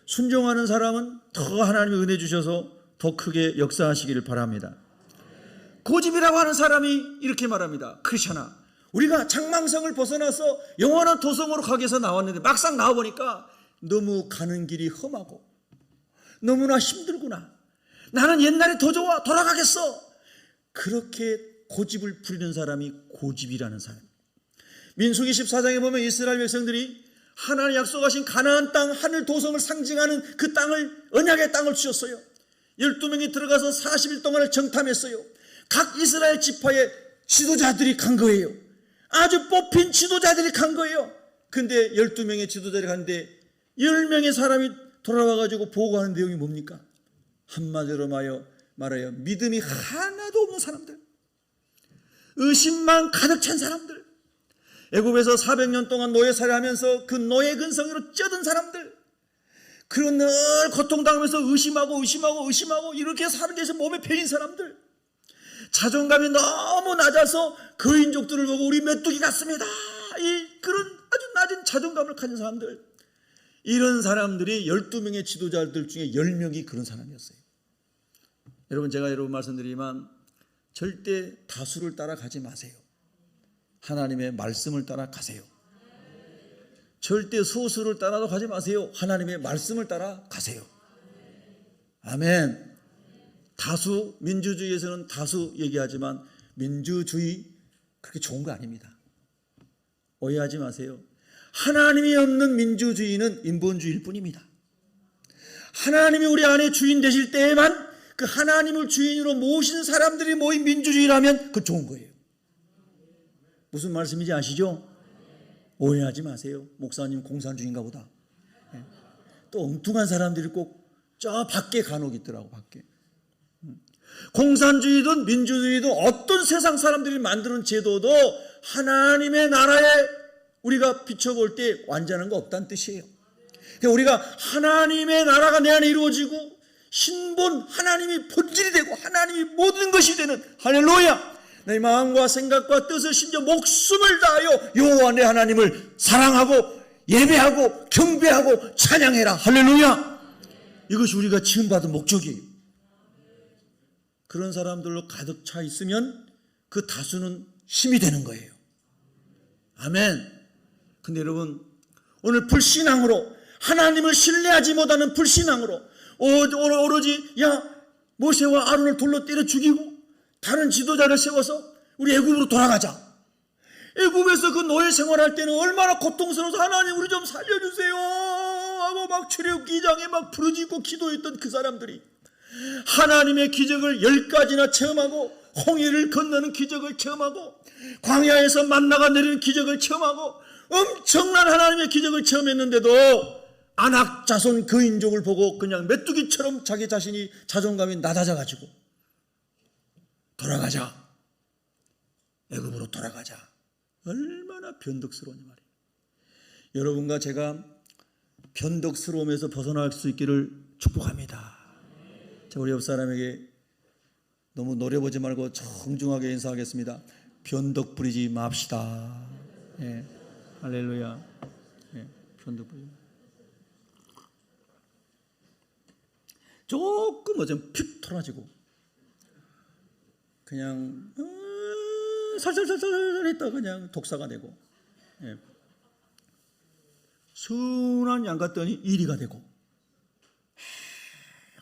S1: 순종하는 사람은 더 하나님의 은혜 주셔서 더 크게 역사하시기를 바랍니다. 고집이라고 하는 사람이 이렇게 말합니다. 크리스찬아, 우리가 장망성을 벗어나서 영원한 도성으로 가기 위해서 나왔는데 막상 나와보니까 너무 가는 길이 험하고 너무나 힘들구나. 나는 옛날에 더 좋아. 돌아가겠어. 그렇게 고집을 부리는 사람이 고집이라는 사람. 민수기 14장에 보면 이스라엘 백성들이 하나님 약속하신 가나안 땅, 하늘 도성을 상징하는 그 땅을, 언약의 땅을 주셨어요. 12명이 들어가서 40일 동안을 정탐했어요. 각 이스라엘 지파의 지도자들이 간 거예요. 아주 뽑힌 지도자들이 간 거예요. 근데 12명의 지도자들이 갔는데 10명의 사람이 돌아와가지고 보고하는 내용이 뭡니까? 한마디로 말하여 믿음이 하나도 없는 사람들, 의심만 가득 찬 사람들, 애굽에서 400년 동안 노예살이하면서 그 노예 근성으로 쩌든 사람들, 그리고 늘 고통당하면서 의심하고 이렇게 사는 게 몸에 배인 사람들, 자존감이 너무 낮아서 거인족들을 보고 우리 메뚜기 같습니다, 그런 아주 낮은 자존감을 가진 사람들, 이런 사람들이 12명의 지도자들 중에 10명이 그런 사람이었어요. 여러분, 제가 여러분 말씀드리지만 절대 다수를 따라가지 마세요. 하나님의 말씀을 따라가세요. 절대 소수를 따라도 가지 마세요. 하나님의 말씀을 따라가세요. 아멘. 다수, 민주주의에서는 다수 얘기하지만 민주주의 그렇게 좋은 거 아닙니다. 오해하지 마세요. 하나님이 없는 민주주의는 인본주의일 뿐입니다. 하나님이 우리 안에 주인 되실 때에만 그 하나님을 주인으로 모신 사람들이 모인 민주주의라면 그 좋은 거예요. 무슨 말씀인지 아시죠? 오해하지 마세요. 목사님 공산주의인가 보다. 또 엉뚱한 사람들이 꼭 저 밖에 간혹 있더라고. 밖에. 공산주의든 민주주의든 어떤 세상 사람들이 만드는 제도도 하나님의 나라에 우리가 비춰볼 때 완전한 거 없다는 뜻이에요. 그러니까 우리가 하나님의 나라가 내 안에 이루어지고 신본 하나님이 본질이 되고 하나님이 모든 것이 되는, 할렐루야, 내 마음과 생각과 뜻을 심지어 목숨을 다하여 여호와 내 하나님을 사랑하고 예배하고 경배하고 찬양해라. 할렐루야. 이것이 우리가 지음받은 목적이에요. 그런 사람들로 가득 차 있으면 그 다수는 힘이 되는 거예요. 아멘. 근데 여러분, 오늘 불신앙으로, 하나님을 신뢰하지 못하는 불신앙으로 오로지 모세와 아론을 돌로 때려 죽이고 다른 지도자를 세워서 우리 애굽으로 돌아가자. 애굽에서 그 노예 생활할 때는 얼마나 고통스러워서 하나님 우리 좀 살려주세요 하고 막 출애굽기장에 막 부르짖고 기도했던 그 사람들이 하나님의 기적을 10가지나 체험하고 홍해를 건너는 기적을 체험하고 광야에서 만나가 내리는 기적을 체험하고 엄청난 하나님의 기적을 체험했는데도 아낙 자손 그인족을 보고 그냥 메뚜기처럼 자기 자신이 자존감이 낮아져가지고 돌아가자, 애굽으로 돌아가자. 얼마나 변덕스러운 말이에요. 여러분과 제가 변덕스러움에서 벗어날 수 있기를 축복합니다. 자, 우리 옆 사람에게 너무 노려보지 말고 정중하게 인사하겠습니다. 변덕 부리지 맙시다. 예, 할렐루야. 예, 변덕 부리지. 조금 어좀 픽 털어지고 그냥 살살살살 했다 그냥 독사가 되고, 예. 순한 양 같더니 이리가 되고,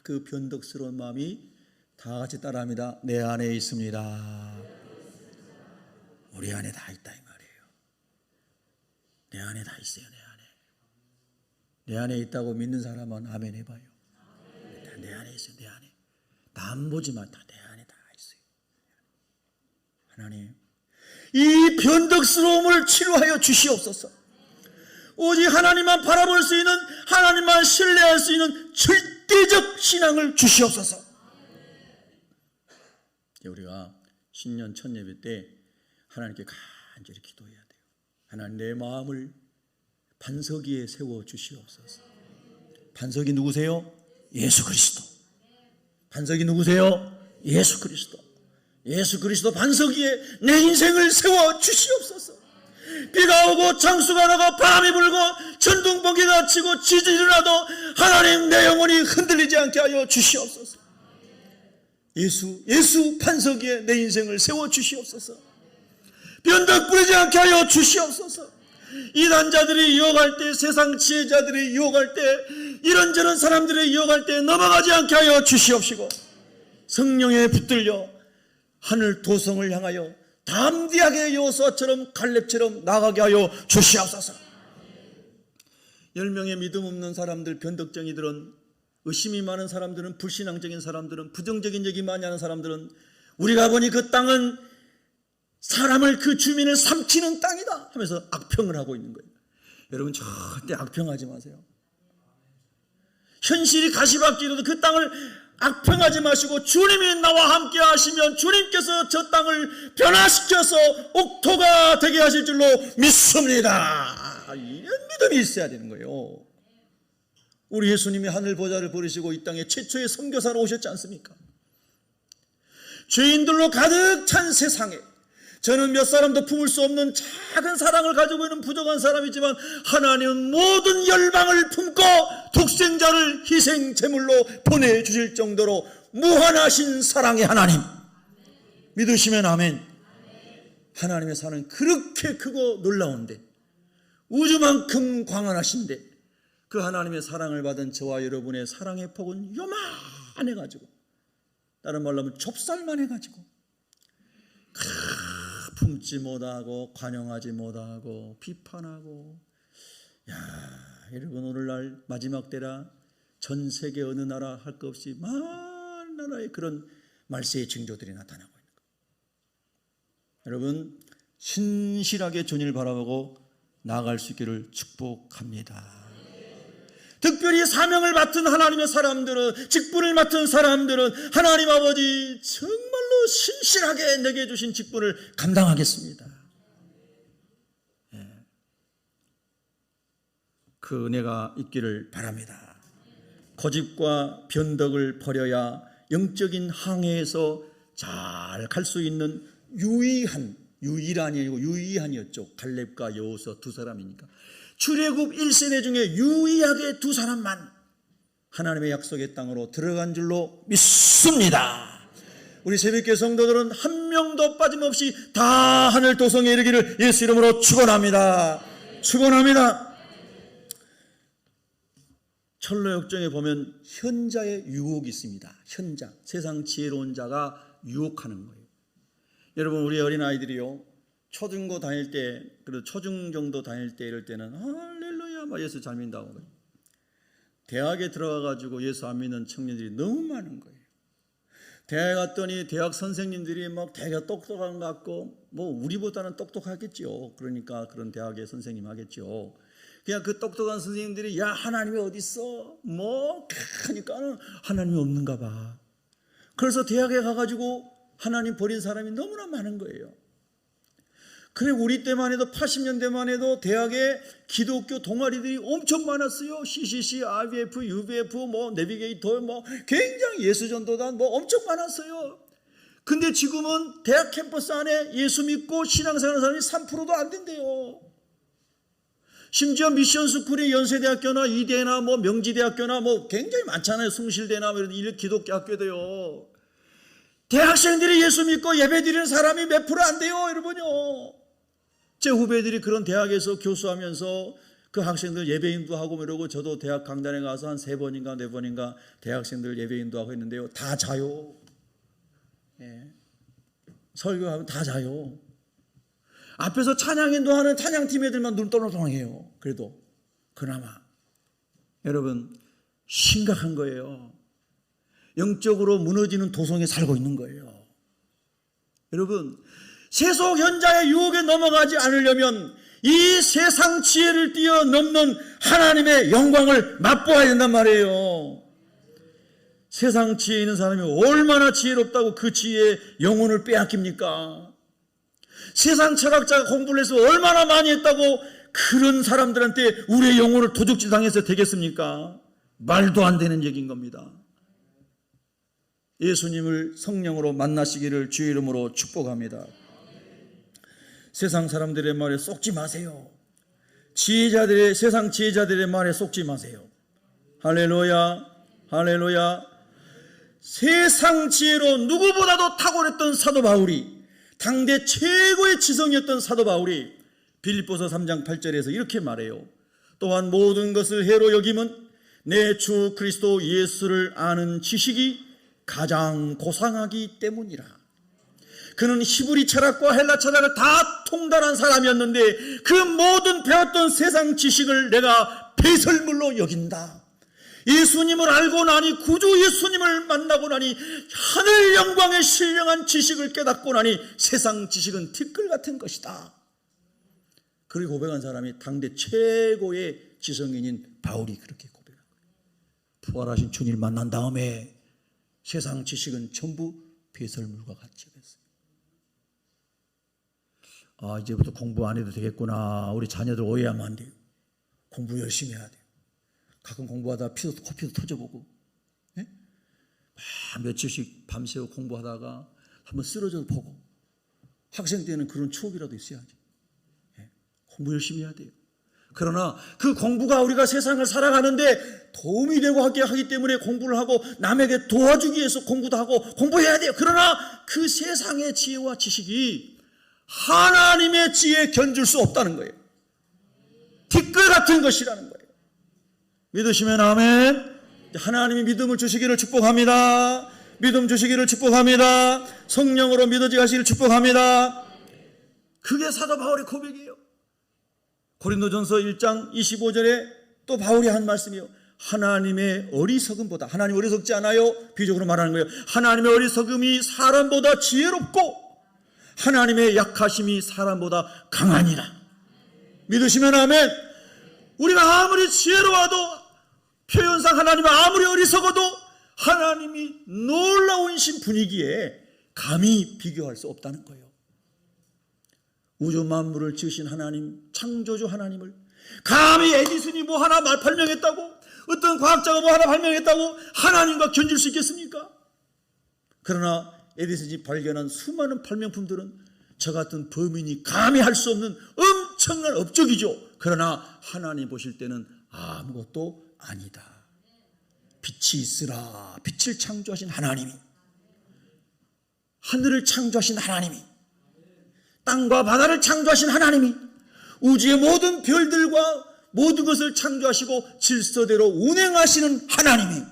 S1: 그 변덕스러운 마음이 다 같이 따라합니다. 내 안에 있습니다. 우리 안에 다 있다 이 말이에요. 내 안에 다 있어요. 내 안에 있다고 믿는 사람은 아멘 해봐요. 내 안에 있어요. 내 안에. 남 보지만 다 내 안에 다 있어요. 하나님, 이 변덕스러움을 치료하여 주시옵소서. 오직 하나님만 바라볼 수 있는, 하나님만 신뢰할 수 있는 절대적 신앙을 주시옵소서. 우리가 신년 첫 예배 때 하나님께 간절히 기도해야 돼요. 하나님, 내 마음을 반석 위에 세워 주시옵소서. 반석이 누구세요? 예수 그리스도. 반석이 누구세요? 예수 그리스도. 예수 그리스도 반석 위에 내 인생을 세워 주시옵소서. 비가 오고 창수가 나고 바람이 불고 천둥번개가 치고 지진이 일어나도 하나님, 내 영혼이 흔들리지 않게 하여 주시옵소서. 예수 반석 위에 내 인생을 세워 주시옵소서. 변덕 부리지 않게 하여 주시옵소서. 이단자들이 유혹할 때, 세상 지혜자들이 유혹할 때, 이런저런 사람들이 유혹할 때 넘어가지 않게 하여 주시옵시고, 성령에 붙들려 하늘 도성을 향하여 담대하게 여호수아처럼 갈렙처럼 나가게 하여 주시옵소서. 10명의 믿음 없는 사람들, 변덕쟁이들은, 의심이 많은 사람들은, 불신앙적인 사람들은, 부정적인 얘기 많이 하는 사람들은, 우리가 보니 그 땅은 사람을, 그 주민을 삼키는 땅이다 하면서 악평을 하고 있는 거예요. 여러분, 절대 악평하지 마세요. 현실이 가시밭길이라도 그 땅을 악평하지 마시고, 주님이 나와 함께 하시면 주님께서 저 땅을 변화시켜서 옥토가 되게 하실 줄로 믿습니다. 이런 믿음이 있어야 되는 거예요. 우리 예수님이 하늘 보좌를 버리시고 이 땅에 최초의 선교사로 오셨지 않습니까? 죄인들로 가득 찬 세상에 저는 몇 사람도 품을 수 없는 작은 사랑을 가지고 있는 부족한 사람이지만, 하나님은 모든 열방을 품고 독생자를 희생 제물로 보내주실 정도로 무한하신 사랑의 하나님, 믿으시면 아멘. 하나님의 사랑은 그렇게 크고 놀라운데, 우주만큼 광활하신데, 그 하나님의 사랑을 받은 저와 여러분의 사랑의 폭은 요만해가지고, 다른 말로 하면 좁쌀만 해가지고 품지 못하고 관용하지 못하고 비판하고, 여러분, 오늘날 마지막 때라 전 세계 어느 나라 할 것 없이 많은 나라의 그런 말세의 징조들이 나타나고 있는 거예요. 여러분, 신실하게 주님을 바라보고 나아갈 수 있기를 축복합니다. 특별히 사명을 맡은 하나님의 사람들은, 직분을 맡은 사람들은 하나님 아버지 정말로 신실하게 내게 주신 직분을 감당하겠습니다. 그 은혜가 있기를 바랍니다. 고집과 변덕을 버려야 영적인 항해에서 잘 갈 수 있는 유일한이 아니고 유의한이었죠. 갈렙과 여호수아 두 사람이니까. 출애굽 1세대 중에 유일하게 두 사람만 하나님의 약속의 땅으로 들어간 줄로 믿습니다. 우리 새벽교회 성도들은 한 명도 빠짐없이 다 하늘 도성에 이르기를 예수 이름으로 축원합니다. 축원합니다. 철로역정에 보면 현자의 유혹이 있습니다. 현자, 세상 지혜로운 자가 유혹하는 거예요. 여러분, 우리 어린아이들이요, 초중고 다닐 때, 그리고 초중 정도 다닐 때 이럴 때는 할렐루야 막 예수 잘 믿는다고 그래요. 대학에 들어가가지고 예수 안 믿는 청년들이 너무 많은 거예요. 대학에 갔더니 대학 선생님들이 막 되게 똑똑한 것 같고, 뭐 우리보다는 똑똑하겠죠. 그러니까 그런 대학의 선생님 하겠죠. 그냥 그 똑똑한 선생님들이 야, 하나님이 어디 있어? 뭐 하니까는 하나님이 없는가 봐. 그래서 대학에 가가지고 하나님 버린 사람이 너무나 많은 거예요. 그래, 우리 때만 해도 80년대만 해도 대학에 기독교 동아리들이 엄청 많았어요. CCC, IBF, UBF, 뭐 내비게이터, 뭐 굉장히 예수전도단 뭐 엄청 많았어요. 근데 지금은 대학 캠퍼스 안에 예수 믿고 신앙생활하는 사람이 3%도 안 된대요. 심지어 미션스쿨이 연세대학교나 이대나 뭐 명지대학교나 뭐 굉장히 많잖아요. 숭실대나 뭐 이런 기독교 학교도요. 대학생들이 예수 믿고 예배드리는 사람이 몇 프로 안 돼요, 여러분요. 제 후배들이 그런 대학에서 교수하면서 그 학생들 예배인도 하고 이러고, 저도 대학 강단에 가서 한 3번인가 4번인가 대학생들 예배인도 하고 했는데요. 다 자요. 예. 설교하면 다 자요. 앞에서 찬양인도 하는 찬양팀 애들만 눈 떠렁떠렁해요. 그래도 그나마. 여러분, 심각한 거예요. 영적으로 무너지는 도성에 살고 있는 거예요. 여러분, 세속 현자의 유혹에 넘어가지 않으려면 이 세상 지혜를 뛰어넘는 하나님의 영광을 맛보아야 된단 말이에요. 세상 지혜 있는 사람이 얼마나 지혜롭다고 그 지혜의 영혼을 빼앗깁니까? 세상 철학자가 공부를 해서 얼마나 많이 했다고 그런 사람들한테 우리의 영혼을 도둑질 당해서 되겠습니까? 말도 안 되는 얘기인 겁니다. 예수님을 성령으로 만나시기를 주의 이름으로 축복합니다. 세상 사람들의 말에 속지 마세요. 세상 지혜자들의 말에 속지 마세요. 할렐루야, 할렐루야. 세상 지혜로 누구보다도 탁월했던 사도 바울이, 당대 최고의 지성이었던 사도 바울이 빌립보서 3장 8절에서 이렇게 말해요. 또한 모든 것을 해로 여김은 내 주 그리스도 예수를 아는 지식이 가장 고상하기 때문이라. 그는 히브리 철학과 헬라 철학을 다 통달한 사람이었는데 그 모든 배웠던 세상 지식을 내가 배설물로 여긴다. 예수님을 알고 나니, 구주 예수님을 만나고 나니, 하늘 영광의 신령한 지식을 깨닫고 나니 세상 지식은 티끌 같은 것이다. 그리고 고백한 사람이 당대 최고의 지성인인 바울이 그렇게 고백한 거예요. 부활하신 주님을 만난 다음에 세상 지식은 전부 배설물과 같이 됐어요. 아, 이제부터 공부 안 해도 되겠구나. 우리 자녀들 오해하면 안 돼요. 공부 열심히 해야 돼요. 가끔 공부하다가 코피도 터져보고, 예? 며칠씩 밤새워 공부하다가 한번 쓰러져도 보고. 학생 때는 그런 추억이라도 있어야지. 예? 공부 열심히 해야 돼요. 그러나 그 공부가 우리가 세상을 살아가는데 도움이 되고 하기 때문에 공부를 하고, 남에게 도와주기 위해서 공부도 하고 공부해야 돼요. 그러나 그 세상의 지혜와 지식이 하나님의 지혜에 견줄 수 없다는 거예요. 티끌 같은 것이라는 거예요. 믿으시면 아멘. 하나님이 믿음을 주시기를 축복합니다. 믿음 주시기를 축복합니다. 성령으로 믿어지게 하시기를 축복합니다. 그게 사도 바울의 고백이에요. 고린도전서 1장 25절에 또 바울이 한 말씀이요. 하나님의 어리석음보다, 하나님 어리석지 않아요? 비유적으로 말하는 거예요. 하나님의 어리석음이 사람보다 지혜롭고 하나님의 약하심이 사람보다 강하니라. 믿으시면 아멘. 우리가 아무리 지혜로워도, 표현상 하나님이 아무리 어리석어도 하나님이 놀라우신 분위기에 감히 비교할 수 없다는 거예요. 우주 만물을 지으신 하나님, 창조주 하나님을 감히 에디슨이 뭐 하나 발명했다고, 어떤 과학자가 뭐 하나 발명했다고 하나님과 견줄 수 있겠습니까? 그러나 에디슨이 발견한 수많은 발명품들은 저 같은 범인이 감히 할 수 없는 엄청난 업적이죠. 그러나 하나님 보실 때는 아무것도 아니다. 빛이 있으라. 빛을 창조하신 하나님이. 하늘을 창조하신 하나님이, 땅과 바다를 창조하신 하나님이, 우주의 모든 별들과 모든 것을 창조하시고 질서대로 운행하시는 하나님이,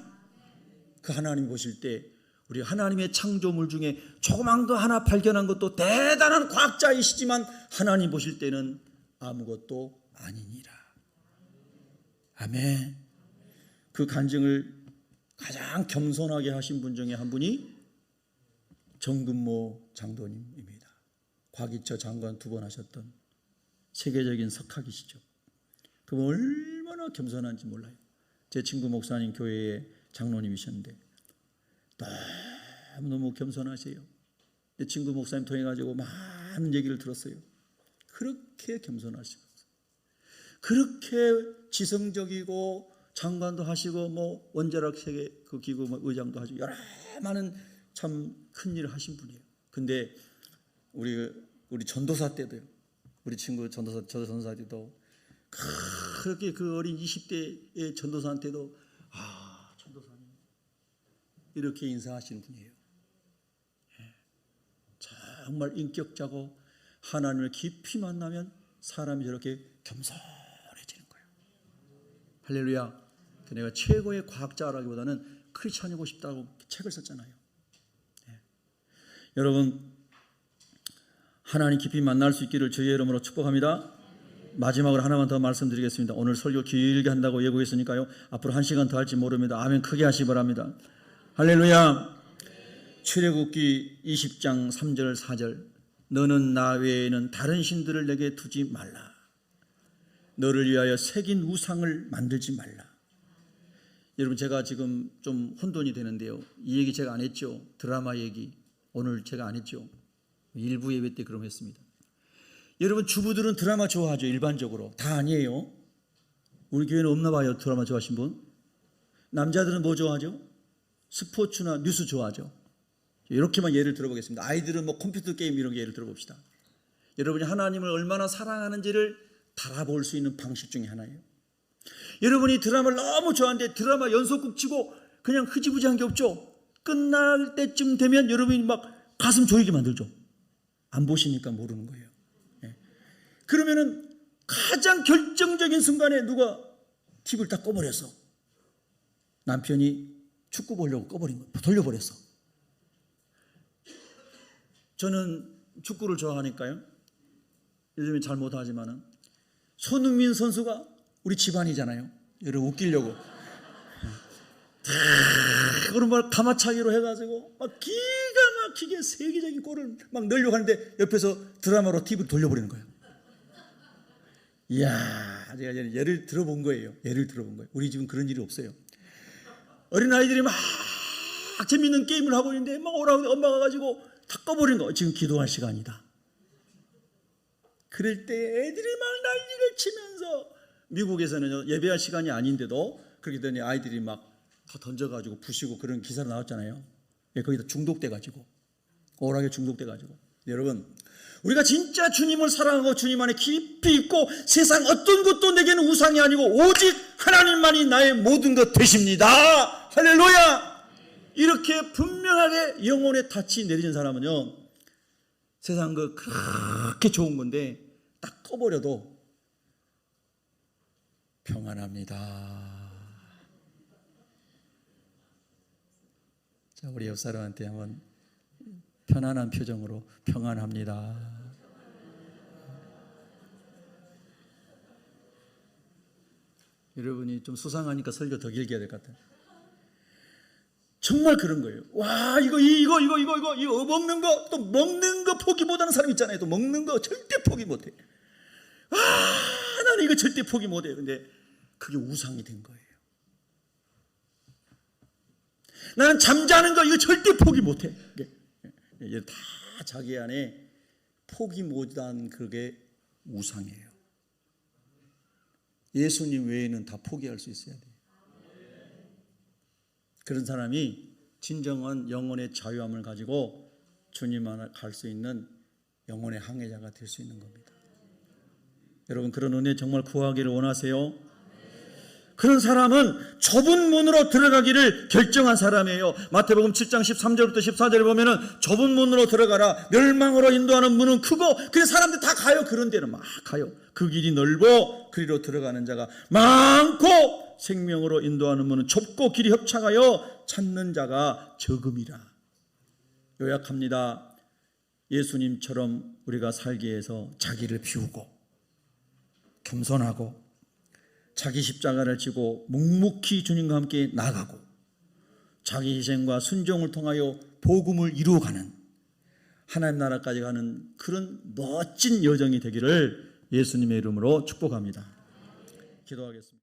S1: 그 하나님 보실 때 우리 하나님의 창조물 중에 조그만 거 하나 발견한 것도 대단한 과학자이시지만 하나님 보실 때는 아무것도 아니니라. 아멘. 그 간증을 가장 겸손하게 하신 분 중에 한 분이 정근모 장로님입니다. 과기처 장관 2번 하셨던 세계적인 석학이시죠. 그분 얼마나 겸손한지 몰라요. 제 친구 목사님 교회의 장로님이셨는데 너무 겸손하세요. 내 친구 목사님 통해 가지고 많은 얘기를 들었어요. 그렇게 겸손하시고, 그렇게 지성적이고, 장관도 하시고, 뭐 원자력 세계 그 기구 뭐 의장도 하시고, 여러 많은 참 큰 일을 하신 분이에요. 근데 우리 전도사 때도요. 우리 친구 전도사 때도 그렇게 그 어린 20대의 전도사한테도 전도사님 이렇게 인사하시는 분이에요. 정말 인격자고 하나님을 깊이 만나면 사람이 저렇게 겸손해지는 거예요. 할렐루야. 내가 최고의 과학자라기보다는 크리스찬이고 싶다고 책을 썼잖아요. 여러분, 하나님 깊이 만날 수 있기를 주의 이름으로 축복합니다. 마지막으로 하나만 더 말씀드리겠습니다. 오늘 설교 길게 한다고 예고했으니까요, 앞으로 1시간 더 할지 모릅니다. 아멘 크게 하시기 바랍니다. 할렐루야. 출애굽기 20장 3절 4절, 너는 나 외에는 다른 신들을 내게 두지 말라. 너를 위하여 새긴 우상을 만들지 말라. 여러분, 제가 지금 좀 혼돈이 되는데요, 이 얘기 제가 안 했죠. 드라마 얘기 오늘 제가 안 했죠. 일부 예배 때 그럼 했습니다. 여러분, 주부들은 드라마 좋아하죠. 일반적으로 다 아니에요. 우리 교회는 없나 봐요. 드라마 좋아하신 분. 남자들은 뭐 좋아하죠? 스포츠나 뉴스 좋아하죠. 이렇게만 예를 들어보겠습니다. 아이들은 뭐 컴퓨터 게임 이런 게 예를 들어봅시다. 여러분이 하나님을 얼마나 사랑하는지를 달아볼 수 있는 방식 중에 하나예요. 여러분이 드라마를 너무 좋아하는데 드라마 연속극 치고 그냥 흐지부지한 게 없죠. 끝날 때쯤 되면 여러분이 막 가슴 조이게 만들죠. 안 보시니까 모르는 거예요. 그러면은 가장 결정적인 순간에 누가 TV를 딱 꺼버렸어. 남편이 축구 보려고 꺼버린 거예요. 돌려버렸어. 저는 축구를 좋아하니까요, 요즘에 잘 못하지만은 손흥민 선수가 우리 집안이잖아요. 여러분 웃기려고 그런 말 가마차기로 해가지고 막 기가 막히게 세계적인 골을 막 넣으려고 하는데 옆에서 드라마로 TV 돌려버리는 거예요. 이야, 제가 예를 들어본 거예요. 우리 집은 그런 일이 없어요. 어린아이들이 막 재밌는 게임을 하고 있는데 막 오라고 엄마가 가지고 다 꺼버린 거. 지금 기도할 시간이다. 그럴 때 애들이 막 난리를 치면서, 미국에서는 예배할 시간이 아닌데도 그렇게 되니 아이들이 막 다 던져가지고 부시고 그런 기사로 나왔잖아요. 거기다 중독돼가지고, 오락에 중독돼가지고. 여러분, 우리가 진짜 주님을 사랑하고 주님 안에 깊이 있고 세상 어떤 것도 내게는 우상이 아니고 오직 하나님만이 나의 모든 것 되십니다. 할렐루야. 이렇게 분명하게 영혼의 닻이 내려진 사람은요, 세상 그 그렇게 좋은 건데 딱 꺼버려도 평안합니다. 자, 우리 옆 사람한테 한번 편안한 표정으로 평안합니다. 여러분이 좀 수상하니까 설교 더 길게 해야 될 것 같아요. 정말 그런 거예요. 와, 이거 먹는 거, 또 먹는 거 포기 못하는 사람 있잖아요. 또 먹는 거 절대 포기 못해. 와, 나는 이거 절대 포기 못해. 근데 그게 우상이 된 거예요. 나는 잠자는 거 이거 절대 포기 못해. 이게 다 자기 안에 포기 못한 그게 우상이에요. 예수님 외에는 다 포기할 수 있어야 돼요. 그런 사람이 진정한 영혼의 자유함을 가지고 주님 안에 갈 수 있는 영혼의 항해자가 될 수 있는 겁니다. 여러분, 그런 은혜 정말 구하기를 원하세요? 그런 사람은 좁은 문으로 들어가기를 결정한 사람이에요. 마태복음 7장 13절부터 14절에 보면은 좁은 문으로 들어가라. 멸망으로 인도하는 문은 크고 그래서 사람들 다 가요. 그런 데는 막 가요. 그 길이 넓어 그리로 들어가는 자가 많고 생명으로 인도하는 문은 좁고 길이 협착하여 찾는 자가 적음이라. 요약합니다. 예수님처럼 우리가 살기 위해서 자기를 비우고 겸손하고 자기 십자가를 지고 묵묵히 주님과 함께 나가고 자기 희생과 순종을 통하여 복음을 이루어가는 하나님 나라까지 가는 그런 멋진 여정이 되기를 예수님의 이름으로 축복합니다. 기도하겠습니다.